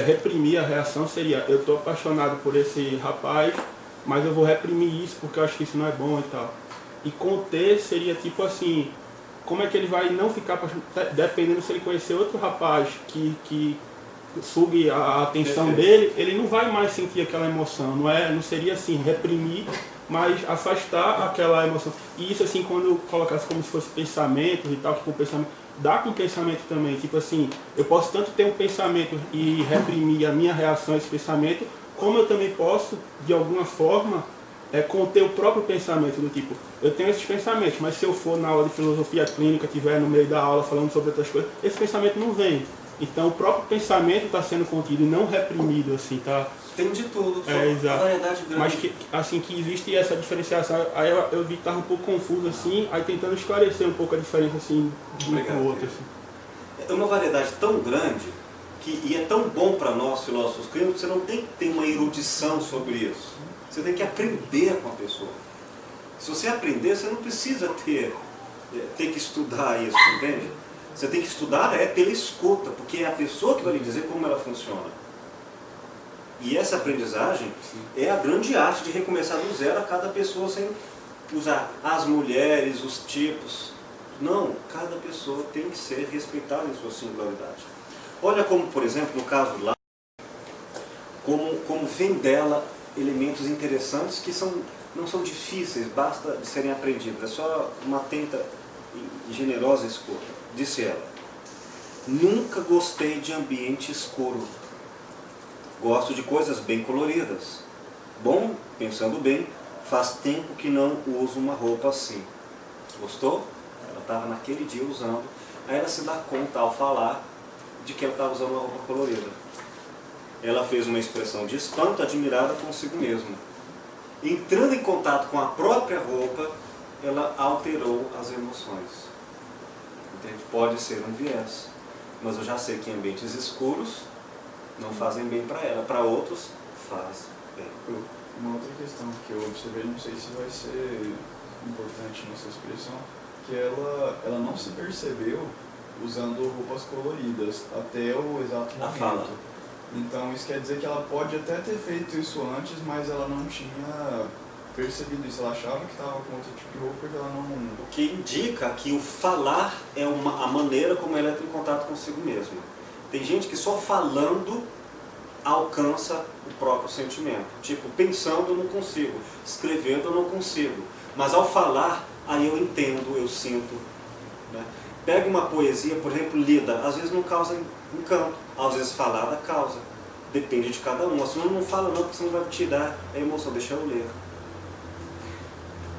F: Reprimir a reação seria, eu estou apaixonado por esse rapaz, mas eu vou reprimir isso porque eu acho que isso não é bom e tal. E conter seria tipo assim, como é que ele vai não ficar apaixonado, dependendo se ele conhecer outro rapaz que sugue a atenção dele, ele não vai mais sentir aquela emoção, não seria assim, reprimir, mas afastar aquela emoção. E isso assim, quando colocasse como se fosse pensamentos e tal, tipo o pensamento, dá com o pensamento também, tipo assim, eu posso tanto ter um pensamento e reprimir a minha reação a esse pensamento, como eu também posso, de alguma forma, conter o próprio pensamento, do tipo, eu tenho esses pensamentos, mas se eu for na aula de filosofia clínica, estiver no meio da aula falando sobre outras coisas, esse pensamento não vem. Então o próprio pensamento está sendo contido e não reprimido, assim, tá?
A: Tem de tudo,
F: exato.
A: Variedade grande.
F: Mas que, assim, que existe essa diferenciação, aí eu vi que estava um pouco confuso, assim, aí tentando esclarecer um pouco a diferença, assim, de um para o outro. Assim.
A: É uma variedade tão grande, e é tão bom para nós, filósofos clínicos, você não tem que ter uma erudição sobre isso. Você tem que aprender com a pessoa. Se você aprender, você não precisa ter que estudar isso, entende? Você tem que estudar pela escuta, porque é a pessoa que vai lhe dizer como ela funciona. E essa aprendizagem é a grande arte de recomeçar do zero a cada pessoa, sem usar as mulheres, os tipos. Não, cada pessoa tem que ser respeitada em sua singularidade. Olha como, por exemplo, no caso lá, como vem dela elementos interessantes que não são difíceis, basta de serem aprendidos. É só uma atenta e generosa escuta. Disse ela: nunca gostei de ambiente escuro. Gosto de coisas bem coloridas. Bom, pensando bem, faz tempo que não uso uma roupa assim. Gostou? Ela estava naquele dia usando. Aí ela se dá conta, ao falar, de que ela estava usando uma roupa colorida. Ela fez uma expressão de espanto, admirada consigo mesma. Entrando em contato com a própria roupa, ela alterou as emoções. Entende? Pode ser um viés, mas eu já sei que ambientes escuros não fazem bem para ela, para outros faz bem.
I: Uma outra questão que eu observei, não sei se vai ser importante nessa expressão, que ela não se percebeu usando roupas coloridas até o exato momento.
A: A fala.
I: Então isso quer dizer que ela pode até ter feito isso antes, mas ela não tinha percebido isso. Ela achava que estava com outro tipo de roupa porque ela não...
A: O que indica que o falar é a maneira como ela entra em contato consigo mesma. Tem gente que só falando alcança o próprio sentimento. Tipo, pensando eu não consigo, escrevendo eu não consigo, mas ao falar, aí eu entendo, eu sinto. Né? Pega uma poesia, por exemplo, lida, às vezes não causa encanto, às vezes falada causa. Depende de cada um. Senão não fala não, porque senão vai tirar a emoção, deixa eu ler.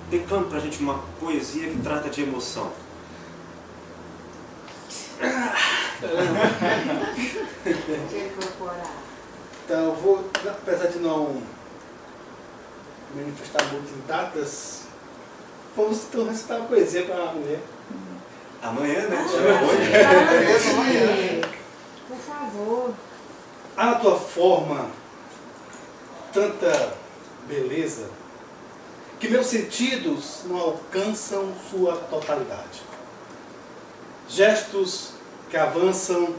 A: Declame pra gente uma poesia que trata de emoção.
J: Então eu vou, apesar de não manifestar muito em datas, vamos então recitar uma poesia para a mulher.
A: Amanhã, né?
C: Por favor.
J: Há na tua forma tanta beleza que meus sentidos não alcançam sua totalidade. Gestos que avançam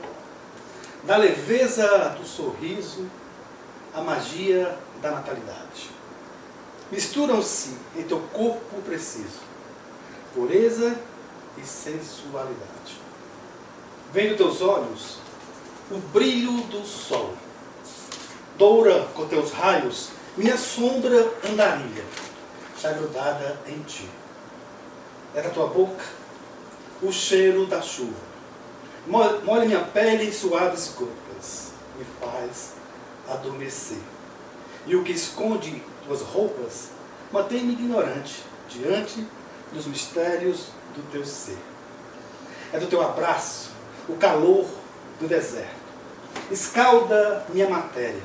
J: da leveza do sorriso à magia da natalidade. Misturam-se em teu corpo preciso, pureza e sensualidade. Vem dos teus olhos o brilho do sol. Doura com teus raios minha sombra andarilha, já grudada em ti. É da tua boca o cheiro da chuva. Molha minha pele em suaves gotas, me faz adormecer. E o que esconde tuas roupas mantém-me ignorante diante dos mistérios do teu ser. É do teu abraço o calor do deserto. Escalda minha matéria.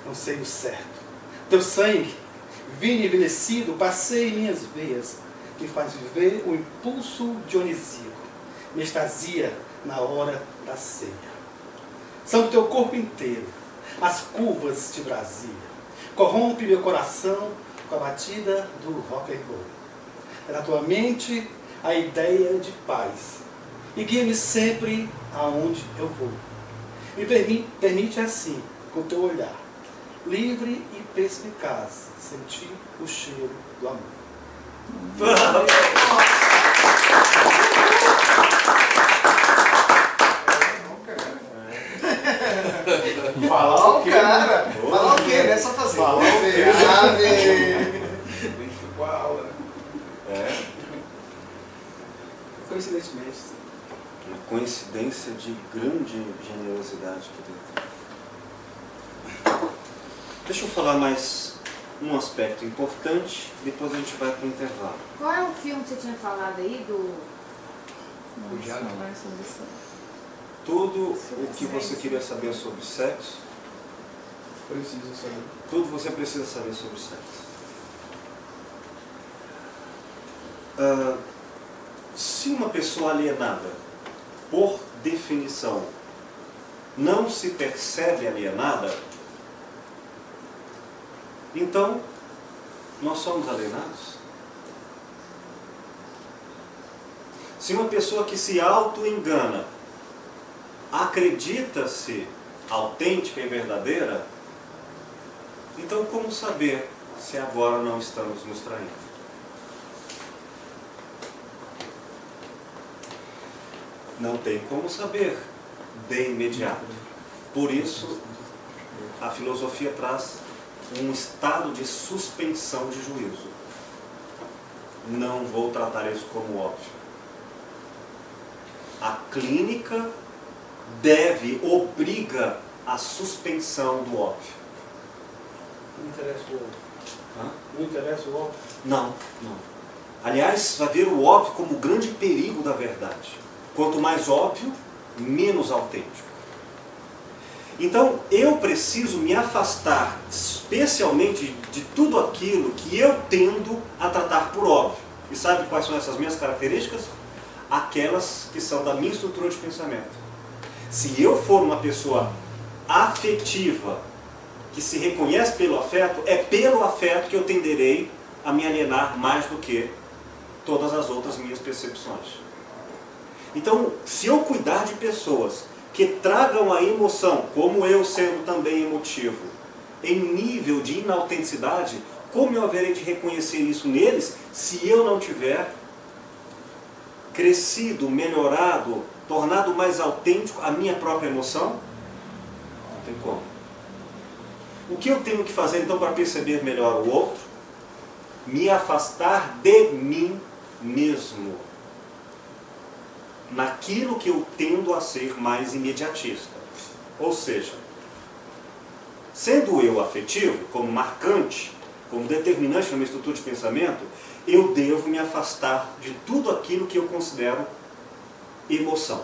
J: Não sei o certo. Teu sangue, vinho envelhecido, passeia em minhas veias, me faz viver o impulso dionisíaco, me extasia na hora da ceia. São do teu corpo inteiro as curvas de Brasília. Corrompe meu coração com a batida do rock and roll. É na tua mente a ideia de paz e guia-me sempre aonde eu vou. Me permite assim, com teu olhar, livre e perspicaz, sentir o cheiro do amor.
G: Falar o cara. Falar o quê? Não é só fazer. Falar o quê?
E: Com a aula, né?
A: É.
J: Coincidentemente.
A: Uma coincidência de grande generosidade aqui dentro. Deixa eu falar mais um aspecto importante, depois a gente vai para o intervalo.
C: Qual é o filme que você tinha falado aí do...
A: Tudo o que você queria saber sobre sexo,
I: Precisa saber.
A: tudo você precisa saber sobre sexo. Se uma pessoa alienada, por definição, não se percebe alienada, então nós somos alienados. Se uma pessoa que se auto-engana acredita-se autêntica e verdadeira, então como saber se agora não estamos nos traindo? Não tem como saber de imediato. Por isso, a filosofia traz um estado de suspensão de juízo. Não vou tratar isso como óbvio. A clínica obriga a suspensão do óbvio.
J: Não interessa o óbvio.
A: Hã?
J: Não interessa o óbvio.
A: Não. Aliás, vai ver o óbvio como o grande perigo da verdade. Quanto mais óbvio, menos autêntico. Então, eu preciso me afastar, especialmente de tudo aquilo que eu tendo a tratar por óbvio. E sabe quais são essas minhas características? Aquelas que são da minha estrutura de pensamento. Se eu for uma pessoa afetiva, que se reconhece pelo afeto, é pelo afeto que eu tenderei a me alienar mais do que todas as outras minhas percepções. Então, se eu cuidar de pessoas que tragam a emoção, como eu sendo também emotivo, em nível de inautenticidade, como eu haverei de reconhecer isso neles se eu não tiver crescido, melhorado, tornado mais autêntico a minha própria emoção? Não tem como. O que eu tenho que fazer então para perceber melhor o outro? Me afastar de mim mesmo. Naquilo que eu tendo a ser mais imediatista. Ou seja, sendo eu afetivo, como marcante, como determinante na minha estrutura de pensamento, eu devo me afastar de tudo aquilo que eu considero emoção.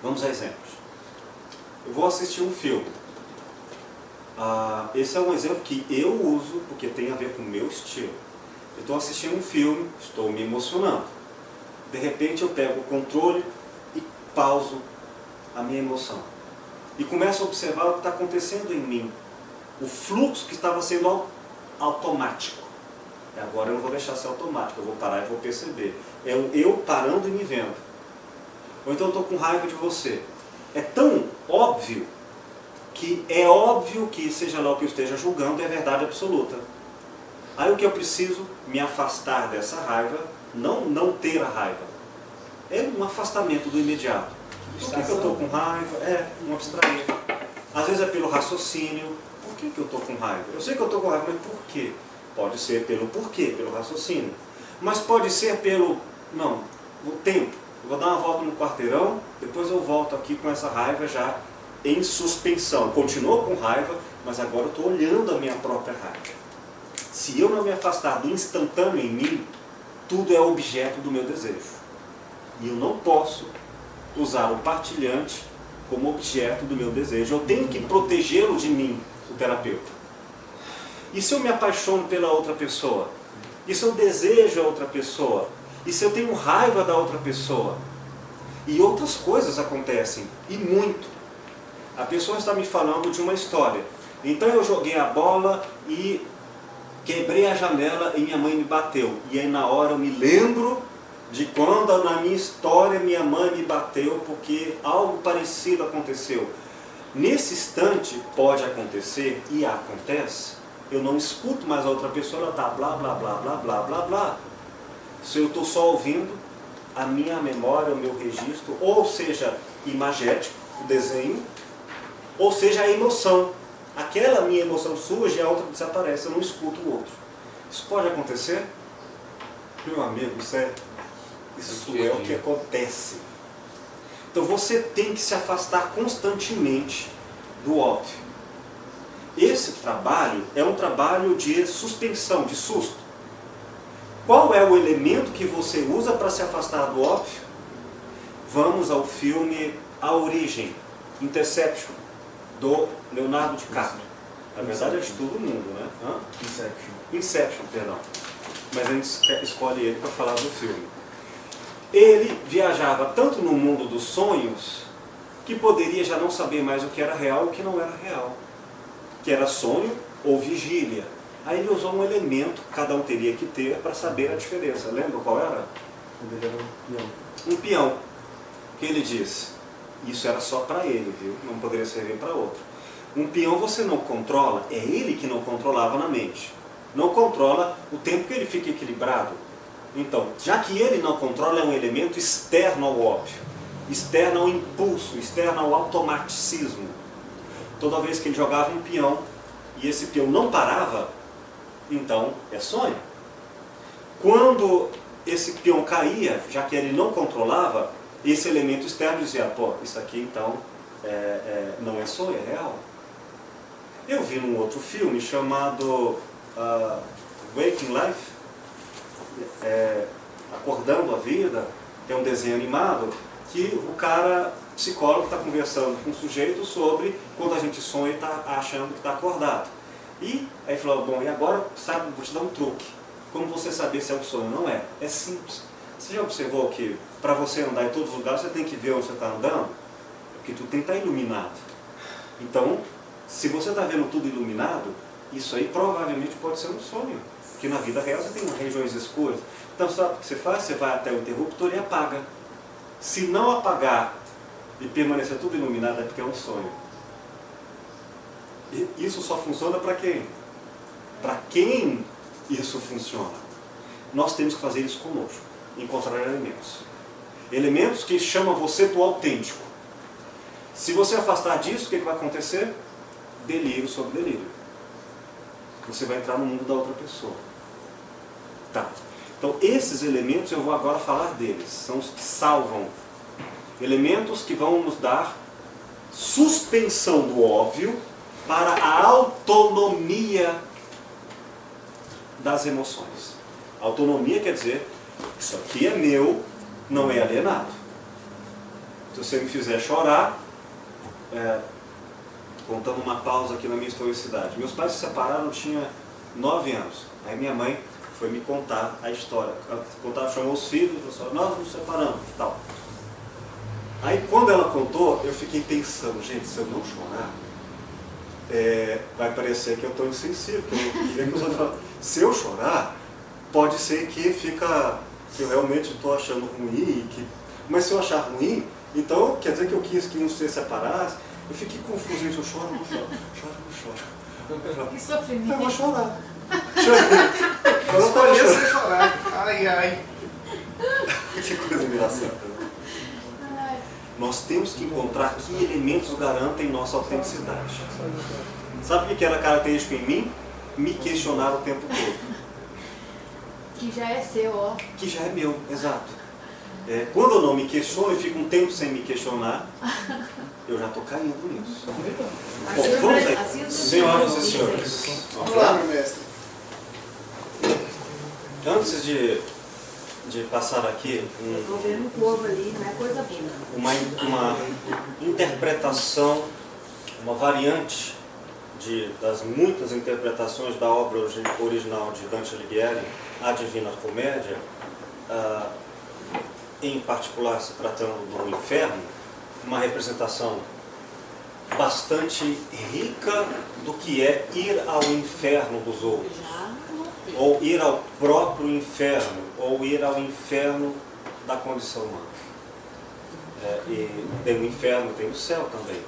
A: Vamos a exemplos. Eu vou assistir um filme. Esse é um exemplo que eu uso porque tem a ver com o meu estilo. Eu estou assistindo um filme, estou me emocionando. De repente eu pego o controle e pauso a minha emoção. E começo a observar o que está acontecendo em mim. O fluxo que estava sendo automático. E agora eu não vou deixar ser automático, eu vou parar e vou perceber. É o eu parando e me vendo. Ou então eu estou com raiva de você. É tão óbvio que é óbvio que, seja lá o que eu esteja julgando, é verdade absoluta. Aí o que eu preciso? Me afastar dessa raiva, não ter a raiva. É um afastamento do imediato. Por que eu estou com raiva? É um abstrair. Às vezes é pelo raciocínio. Por que eu estou com raiva? Eu sei que eu estou com raiva, mas por quê? Pode ser pelo porquê, pelo raciocínio. Mas pode ser pelo, o tempo. Eu vou dar uma volta no quarteirão, depois eu volto aqui com essa raiva já em suspensão. Continuo com raiva, mas agora eu estou olhando a minha própria raiva. Se eu não me afastar do instantâneo em mim, tudo é objeto do meu desejo. E eu não posso usar o partilhante como objeto do meu desejo. Eu tenho que protegê-lo de mim, o terapeuta. E se eu me apaixono pela outra pessoa? E se eu desejo a outra pessoa? E se eu tenho raiva da outra pessoa? E outras coisas acontecem, e muito. A pessoa está me falando de uma história. Então eu joguei a bola e quebrei a janela e minha mãe me bateu. E aí na hora eu me lembro de quando na minha história minha mãe me bateu porque algo parecido aconteceu. Nesse instante pode acontecer, e acontece, eu não escuto mais a outra pessoa, ela está blá blá blá blá blá blá blá. Se eu estou só ouvindo a minha memória, o meu registro, ou seja, imagético, o desenho, ou seja, a emoção. Aquela minha emoção surge e a outra desaparece, eu não escuto o outro. Isso pode acontecer? Meu amigo, isso é o que acontece. Então você tem que se afastar constantemente do óbvio. Esse trabalho é um trabalho de suspensão, de susto. Qual é o elemento que você usa para se afastar do óbvio? Vamos ao filme A Origem, Interception, do Leonardo DiCaprio. Na verdade é de todo mundo, né? Inception, perdão. Mas a gente escolhe ele para falar do filme. Ele viajava tanto no mundo dos sonhos que poderia já não saber mais o que era real e o que não era real. Que era sonho ou vigília. Aí ele usou um elemento que cada um teria que ter para saber a diferença. Lembra qual era? Um peão. Que ele disse, isso era só para ele, viu? Não poderia servir para outro. Um peão você não controla, é ele que não controlava na mente. Não controla o tempo que ele fica equilibrado. Então, já que ele não controla, é um elemento externo ao óbvio, externo ao impulso, externo ao automaticismo. Toda vez que ele jogava um peão e esse peão não parava, então é sonho. Quando esse peão caía, já que ele não controlava, esse elemento externo dizia, pô, isso aqui então não é sonho, é real. Eu vi num outro filme chamado Waking Life, Acordando a Vida, que é um desenho animado, que o cara, psicólogo, está conversando com o sujeito sobre quando a gente sonha e está achando que está acordado. E aí falou, bom, e agora, sabe, vou te dar um truque. Como você saber se é um sonho ou não é? É simples. Você já observou que para você andar em todos os lugares, você tem que ver onde você está andando? Porque tudo tem que estar iluminado. Então, se você está vendo tudo iluminado, isso aí provavelmente pode ser um sonho. Porque na vida real você tem regiões escuras. Então sabe o que você faz? Você vai até o interruptor e apaga. Se não apagar e permanecer tudo iluminado é porque é um sonho. E isso só funciona para quem? Para quem isso funciona? Nós temos que fazer isso conosco. Encontrar elementos. Elementos que chamam você para o autêntico. Se você afastar disso, o que vai acontecer? Delírio sobre delírio. você vai entrar no mundo da outra pessoa. Tá. Então, esses elementos eu vou agora falar deles. São os que salvam. Elementos que vão nos dar suspensão do óbvio para a autonomia das emoções. Autonomia quer dizer, isso aqui é meu, não é alienado. Se você me fizer chorar, contando uma pausa aqui na minha historicidade. Meus pais se separaram, eu tinha 9 anos. Aí minha mãe foi me contar a história. Ela chamou os filhos, falou: nós nos separamos e tal. Aí quando ela contou, eu fiquei pensando, gente, se eu não chorar, vai parecer que eu estou insensível, que eu queria que os outros falassem. Se eu chorar, pode ser que eu realmente estou achando ruim, mas se eu achar ruim, então quer dizer que eu quis que não se separasse. Eu fiquei confuso, gente, eu choro, não choro, choro, não choro.
C: Que sofrimento.
A: Eu vou chorar.
G: Escolher sem chorar. Ai, ai.
A: Que coisa engraçada. Nós temos que encontrar que elementos garantem nossa autenticidade. Sabe o que era característico em mim? Me questionar o tempo todo.
C: Que já é seu, ó.
A: Que já é meu, exato. Quando eu não me questiono e fico um tempo sem me questionar, eu já estou caindo nisso. Bom, vamos aí. Senhoras e senhores.
G: Vamos lá, meu mestre.
A: Antes de passar aqui
C: Estou vendo um povo ali, não é coisa boa.
A: uma interpretação, uma variante das muitas interpretações da obra original de Dante Alighieri, A Divina Comédia, em particular se tratando do inferno, uma representação bastante rica do que é ir ao inferno dos outros, ou ir ao próprio inferno, ou ir ao inferno da condição humana. E tem o inferno, tem o céu também.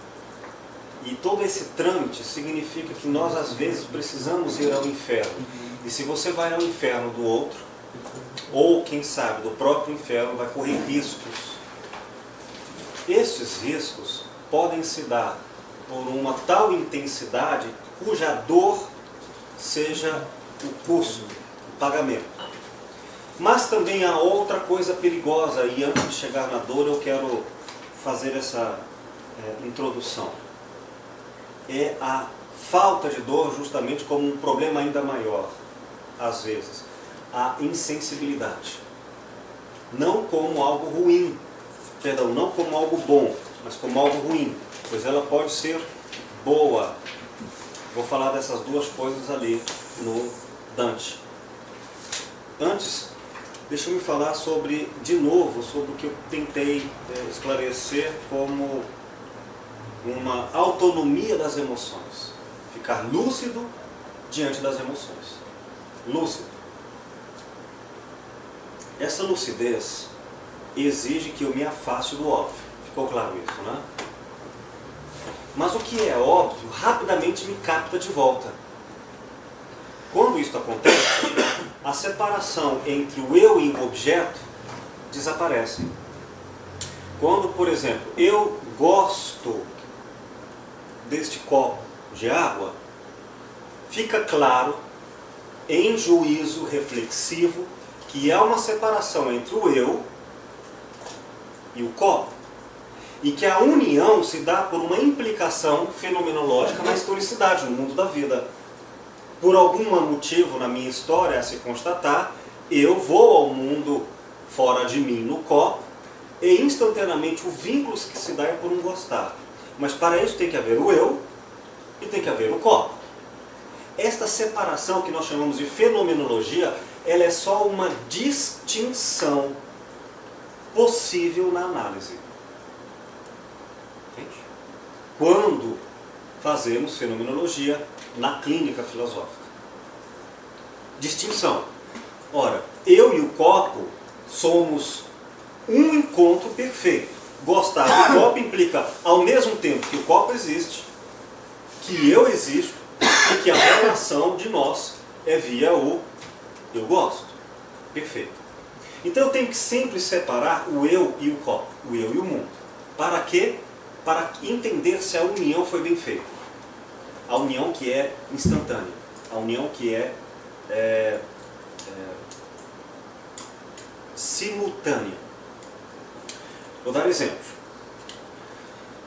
A: E todo esse trâmite significa que nós às vezes precisamos ir ao inferno. E se você vai ao inferno do outro, ou quem sabe do próprio inferno, vai correr riscos. Estes riscos podem se dar por uma tal intensidade cuja dor seja o custo, o pagamento. Mas também há outra coisa perigosa, e antes de chegar na dor eu quero fazer essa introdução. É a falta de dor justamente como um problema ainda maior, às vezes. A insensibilidade. Não como algo ruim, perdão, não como algo bom, mas como algo ruim, pois ela pode ser boa. Vou falar dessas duas coisas ali no Dante. Antes, deixa eu me falar de novo, sobre o que eu tentei esclarecer como uma autonomia das emoções. Ficar lúcido diante das emoções. Lúcido. Essa lucidez exige que eu me afaste do óbvio. Ficou claro isso, né? Mas o que é óbvio rapidamente me capta de volta. Quando isso acontece, a separação entre o eu e o objeto desaparece. Quando, por exemplo, eu gosto deste copo de água, fica claro, em juízo reflexivo, que há uma separação entre o eu e o copo. E que a união se dá por uma implicação fenomenológica na historicidade, no mundo da vida. Por algum motivo na minha história a se constatar, eu vou ao mundo fora de mim no copo, e instantaneamente o vínculo que se dá é por um gostar. Mas para isso tem que haver o eu e tem que haver o copo. Esta separação que nós chamamos de fenomenologia, ela é só uma distinção possível na análise. Entende? Quando fazemos fenomenologia na clínica filosófica. Distinção. Ora, eu e o copo somos um encontro perfeito. Gostar do copo implica, ao mesmo tempo que o copo existe, que eu existo e que a relação de nós é via o eu gosto. Perfeito. Então eu tenho que sempre separar o eu e o copo, o eu e o mundo. Para quê? Para entender se a união foi bem feita. A união que é instantânea. a união que é simultânea. Vou dar exemplos.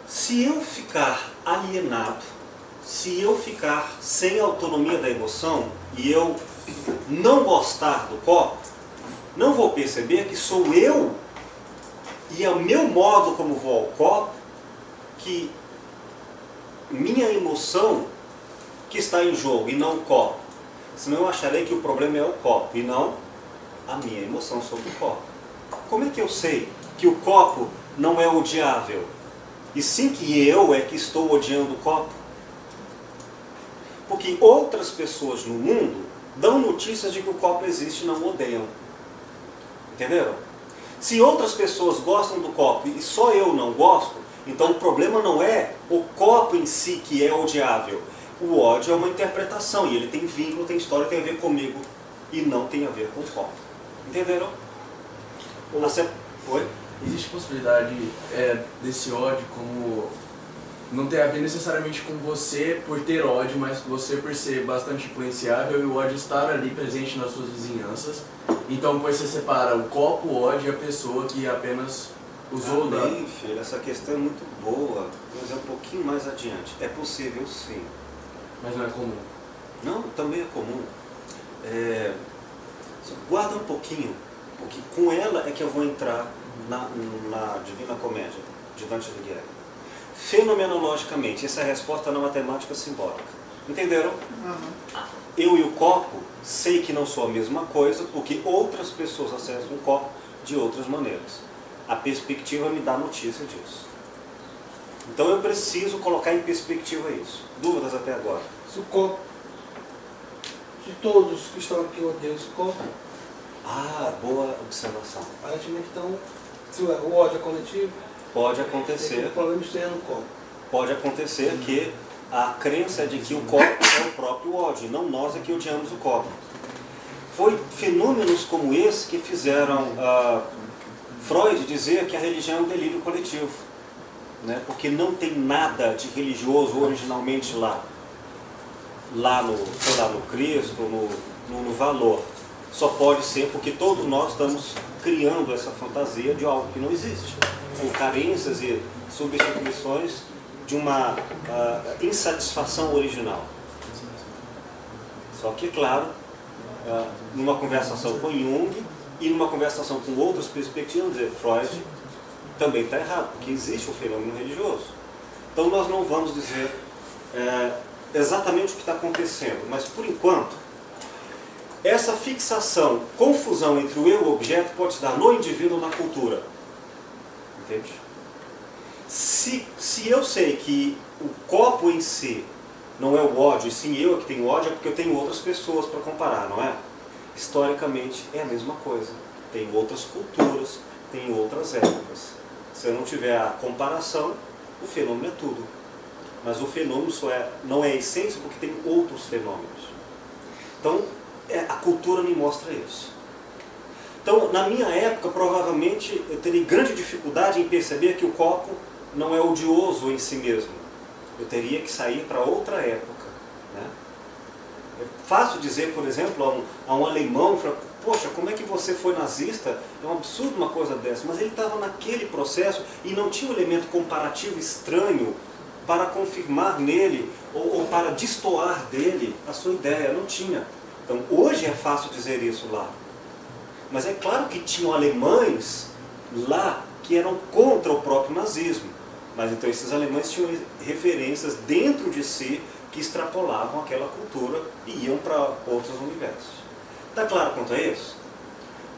A: Se eu ficar alienado, se eu ficar sem autonomia da emoção e eu não gostar do copo, não vou perceber que sou eu e é o meu modo como vou ao copo, que minha emoção que está em jogo e não o copo. Senão eu acharei que o problema é o copo e não a minha emoção sobre o copo. Como é que eu sei que o copo não é odiável? E sim que eu é que estou odiando o copo? Porque outras pessoas no mundo dão notícias de que o copo existe e não o odeiam. Entenderam? Se outras pessoas gostam do copo e só eu não gosto, então o problema não é o copo em si que é odiável. O ódio é uma interpretação e ele tem vínculo, tem história, tem a ver comigo e não tem a ver com o copo. Entenderam? Oi?
K: Existe possibilidade desse ódio como não ter a ver necessariamente com você por ter ódio, mas você por ser bastante influenciável e o ódio estar ali presente nas suas vizinhanças. Então, pois você separa o copo, o ódio e a pessoa que apenas usou da...
A: Filho, essa questão é muito boa, mas é um pouquinho mais adiante. É possível, sim.
K: Mas não é comum?
A: Não, também é comum. Guarda um pouquinho, porque com ela é que eu vou entrar na Divina Comédia, de Dante Alighieri. Fenomenologicamente, essa é a resposta na matemática simbólica. Entenderam?
E: Uhum.
A: Eu e o copo sei que não sou a mesma coisa, porque outras pessoas acessam o copo de outras maneiras. A perspectiva me dá notícia disso. Então eu preciso colocar em perspectiva isso. Dúvidas até agora?
J: Se o copo, de todos que estão aqui odeiam esse copo,
A: boa observação.
J: aparentemente então, se o ódio é coletivo,
A: Pode acontecer.
J: o problema esteja no copo.
A: Pode acontecer que a crença é de que o copo é o próprio ódio, não nós é que odiamos o copo. Foi fenômenos como esse que fizeram Freud dizer que a religião é um delírio coletivo, né? Porque não tem nada de religioso originalmente lá no Cristo, no valor. Só pode ser porque todos nós estamos criando essa fantasia de algo que não existe, com carências e substituições de uma insatisfação original. Só que, claro, numa conversação com Jung e numa conversação com outras perspectivas, dizer, Freud também está errado, porque existe um fenômeno religioso. Então nós não vamos dizer exatamente o que está acontecendo, mas por enquanto, essa fixação, confusão entre o eu e o objeto pode se dar no indivíduo ou na cultura. Entende? Se eu sei que o copo em si não é o ódio, e sim eu que tenho ódio, é porque eu tenho outras pessoas para comparar, não é? Historicamente é a mesma coisa. Tem outras culturas, tem outras épocas. Se eu não tiver a comparação, o fenômeno é tudo. Mas o fenômeno não é a essência porque tem outros fenômenos. Então, a cultura me mostra isso. Então, na minha época, provavelmente, eu teria grande dificuldade em perceber que o copo não é odioso em si mesmo. Eu teria que sair para outra época, né? É fácil dizer, por exemplo, a um alemão, poxa, como é que você foi nazista? É um absurdo uma coisa dessa. Mas ele estava naquele processo e não tinha um elemento comparativo estranho para confirmar nele ou para destoar dele a sua ideia. Não tinha. Então, hoje é fácil dizer isso lá. Mas é claro que tinham alemães lá que eram contra o próprio nazismo. Mas então esses alemães tinham referências dentro de si que extrapolavam aquela cultura e iam para outros universos. Está claro quanto a isso?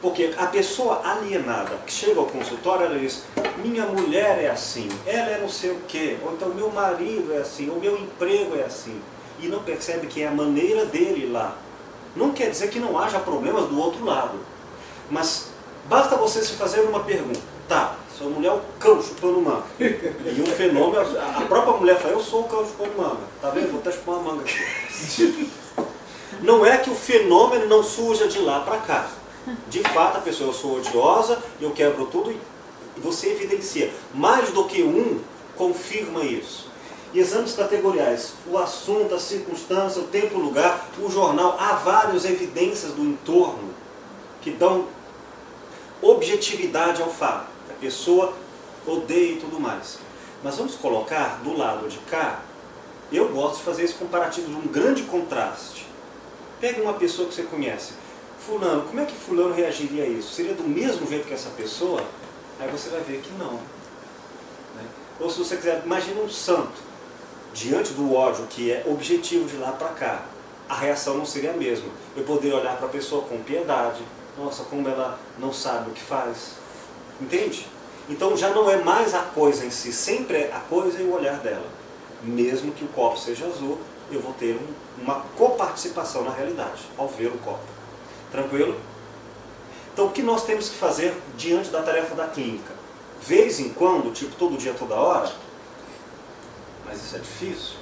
A: Porque a pessoa alienada que chega ao consultório, ela diz, minha mulher é assim, ela é não sei o quê, ou então meu marido é assim, ou meu emprego é assim. E não percebe que é a maneira dele lá. Não quer dizer que não haja problemas do outro lado. Mas basta você se fazer uma pergunta. Tá, sua mulher é o cão chupando manga. E um fenômeno, a própria mulher fala, eu sou o cão chupando manga. Tá vendo? Vou até chupar uma manga aqui. Não é que o fenômeno não surja de lá para cá. De fato, a pessoa, eu sou odiosa, eu quebro tudo e você evidencia. Mais do que um confirma isso. E exames categoriais, o assunto, a circunstância, o tempo, o lugar, o jornal, há várias evidências do entorno que dão objetividade ao fato. A pessoa odeia e tudo mais. Mas vamos colocar do lado de cá, eu gosto de fazer esse comparativo de um grande contraste. Pega uma pessoa que você conhece. Fulano, como é que fulano reagiria a isso? Seria do mesmo jeito que essa pessoa? Aí você vai ver que não. Né? Ou se você quiser, imagina um santo, diante do ódio que é objetivo de lá para cá, a reação não seria a mesma. Eu poderia olhar para a pessoa com piedade, nossa, como ela não sabe o que faz. Entende? Então já não é mais a coisa em si, sempre é a coisa e o olhar dela. Mesmo que o copo seja azul, eu vou ter uma coparticipação na realidade, ao ver o copo. Tranquilo? Então o que nós temos que fazer diante da tarefa da clínica? Vez em quando, tipo todo dia, toda hora, mas isso é difícil,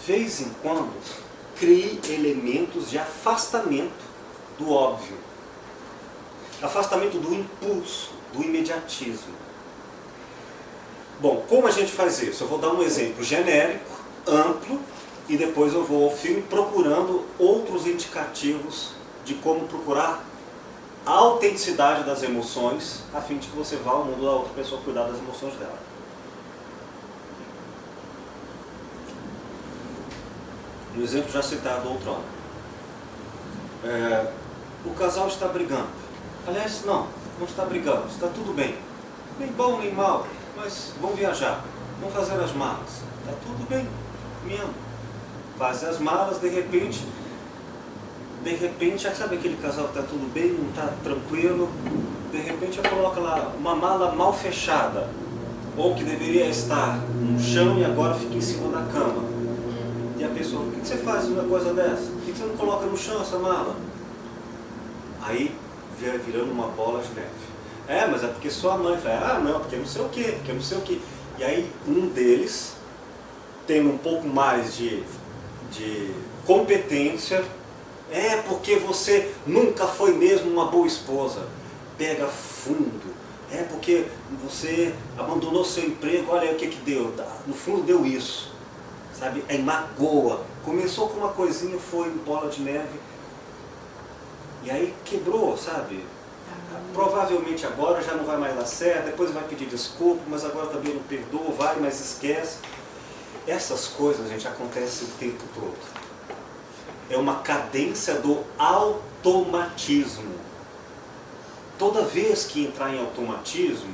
A: vez em quando, crie elementos de afastamento do óbvio. Afastamento do impulso, do imediatismo. Bom, como a gente faz isso? Eu vou dar um exemplo genérico, amplo, e depois eu vou ao filme procurando outros indicativos de como procurar a autenticidade das emoções, a fim de que você vá ao mundo da outra pessoa cuidar das emoções dela. No exemplo já citado outrora. O casal está brigando. Aliás, não está brigando, está tudo bem. Nem bom nem mal, mas vão viajar, vão fazer as malas. Está tudo bem, mesmo. Faz as malas, de repente, sabe aquele casal que está tudo bem, não está tranquilo, de repente eu coloco lá uma mala mal fechada, ou que deveria estar no chão e agora fica em cima da cama. E a pessoa, por que você faz uma coisa dessa? Por que você não coloca no chão essa mala? Aí, virando uma bola de neve. Mas é porque sua mãe fala, não, porque não sei o quê, porque não sei o quê. E aí um deles, tendo um pouco mais de competência, porque você nunca foi mesmo uma boa esposa. Pega fundo. Porque você abandonou seu emprego, olha aí o que deu. No fundo deu isso. Sabe? Aí magoa. Começou com uma coisinha, foi bola de neve. E aí quebrou, sabe? Provavelmente agora já não vai mais dar certo, depois vai pedir desculpa, mas agora também não perdoa, vai, mas esquece. Essas coisas, gente, acontecem o tempo todo. É uma cadência do automatismo. Toda vez que entrar em automatismo,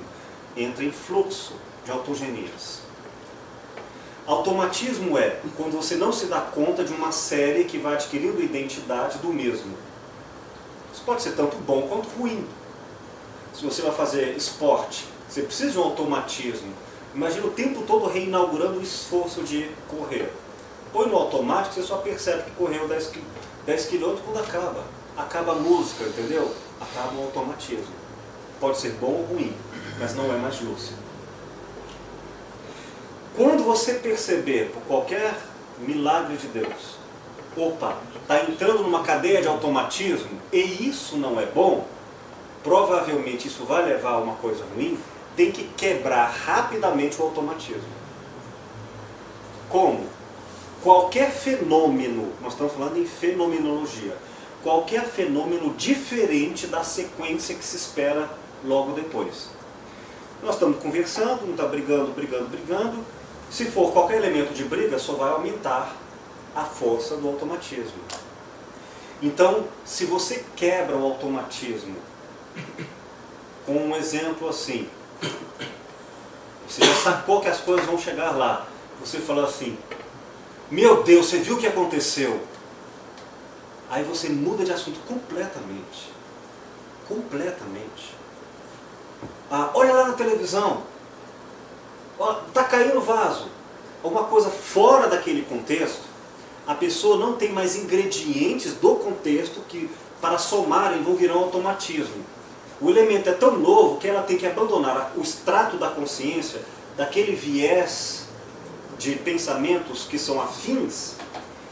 A: entra em fluxo de autogenias. Automatismo é quando você não se dá conta de uma série que vai adquirindo identidade do mesmo. Isso pode ser tanto bom quanto ruim. Se você vai fazer esporte, você precisa de um automatismo. Imagina o tempo todo reinaugurando o esforço de correr. Põe no automático, você só percebe que correu 10 km quando acaba. Acaba a música, entendeu? Acaba o automatismo. Pode ser bom ou ruim, mas não é mais lúcido. Quando você perceber, por qualquer milagre de Deus, está entrando numa cadeia de automatismo e isso não é bom, provavelmente isso vai levar a uma coisa ruim, tem que quebrar rapidamente o automatismo. Como? Qualquer fenômeno, nós estamos falando em fenomenologia, qualquer fenômeno diferente da sequência que se espera logo depois. Nós estamos conversando, um está brigando, se for qualquer elemento de briga, só vai aumentar a força do automatismo. Então, se você quebra o automatismo, com um exemplo assim, você já sacou que as coisas vão chegar lá, você falou assim, meu Deus, você viu o que aconteceu? Aí você muda de assunto completamente. Olha lá na televisão, está caindo o vaso. Alguma coisa fora daquele contexto, a pessoa não tem mais ingredientes do contexto que para somarem vão virar um automatismo. O elemento é tão novo que ela tem que abandonar o extrato da consciência, daquele viés de pensamentos que são afins,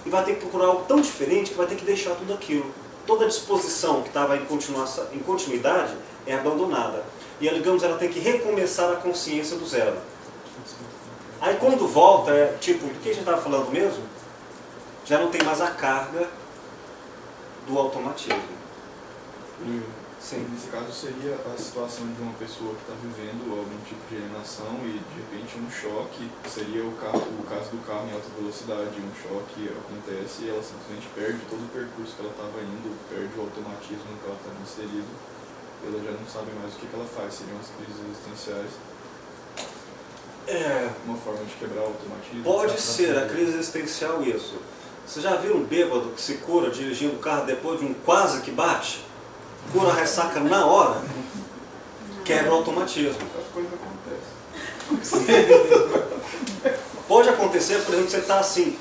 A: e vai ter que procurar algo tão diferente que vai ter que deixar tudo aquilo. Toda a disposição que estava em continuidade é abandonada. E, digamos, ela tem que recomeçar a consciência do zero. Aí quando volta, tipo, do que a gente estava falando mesmo? Já não tem mais a carga do automatismo. Sim.
I: Nesse caso seria a situação de uma pessoa que está vivendo algum tipo de alienação e de repente um choque, seria o caso do carro em alta velocidade, um choque acontece e ela simplesmente perde todo o percurso que ela estava indo, perde o automatismo que ela estava inserido, ela já não sabe mais o que ela faz, seriam as crises existenciais. Uma forma de quebrar o automatismo.
A: Pode ser a crise existencial isso. Você já viu um bêbado que se cura dirigindo o carro depois de um quase que bate? Cura a ressaca na hora, quebra o automatismo.
I: As coisas acontecem.
A: Pode acontecer, por exemplo, você está assim,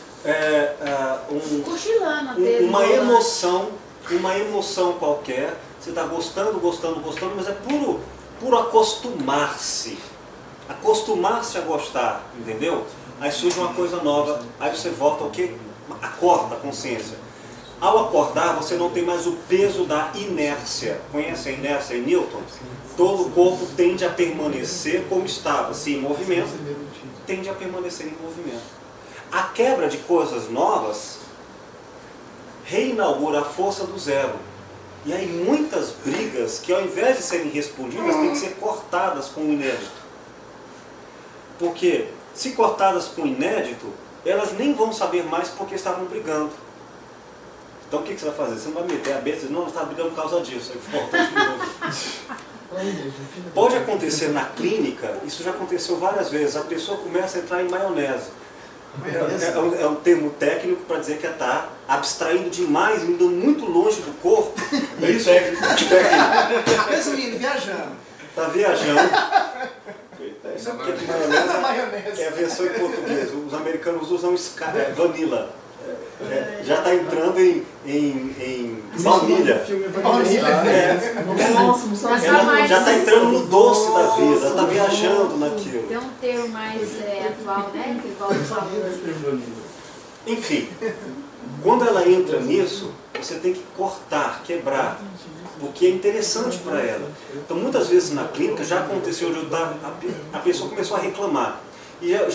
C: Cochilando,
A: uma emoção qualquer, você está gostando, mas é puro acostumar-se. Acostumar-se a gostar, entendeu? Aí surge uma coisa nova, aí você volta ao quê? Acorda a consciência. Ao acordar, você não tem mais o peso da inércia. Conhece a inércia em Newton? Todo o corpo tende a permanecer como estava, se em movimento, tende a permanecer em movimento. A quebra de coisas novas reinaugura a força do zero. E aí muitas brigas que ao invés de serem respondidas, têm que ser cortadas com o inédito. Porque se cortadas com o inédito, elas nem vão saber mais porque estavam brigando. Então o que você vai fazer? Você não vai meter a besta e dizer, não, está brigando por causa disso. Aí volta de novo. Pode acontecer na clínica, isso já aconteceu várias vezes, a pessoa começa a entrar em maionese. É um termo técnico para dizer que ela está abstraindo demais, indo muito longe do corpo. Isso é técnico.
J: Resumindo, viajando.
A: Está viajando. Isso é porque maionese é a versão em português. Os americanos usam vanilla. Já está entrando em baunilha. Ela já está entrando no doce da vida, ela está viajando naquilo.
C: Tem um termo mais atual, né? Que volta
A: Enfim, quando ela entra nisso, você tem que cortar, quebrar, porque é interessante para ela. Então muitas vezes na clínica já aconteceu de a pessoa começou a reclamar. E eu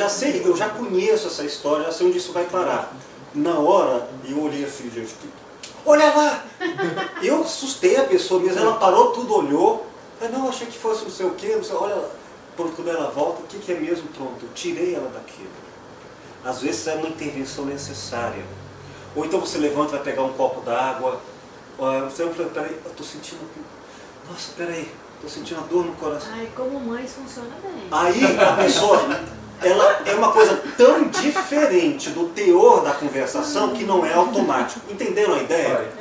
A: já conheço essa história, já sei onde isso vai parar. Na hora, eu olhei assim, gente, olha lá! Eu assustei a pessoa mesmo, ela parou tudo, olhou. Eu não, achei que fosse não sei o quê, não sei, olha lá. Pronto, quando ela volta, o que é mesmo? Pronto, eu tirei ela daquilo. Às vezes é uma intervenção necessária. Ou então você levanta e vai pegar um copo d'água. Você vai falar, peraí, eu estou sentindo... Nossa, peraí, estou sentindo uma dor no coração.
C: Ai, como mães funciona bem.
A: Aí a pessoa... Ela é uma coisa tão diferente do teor da conversação que não é automático. Entenderam a ideia?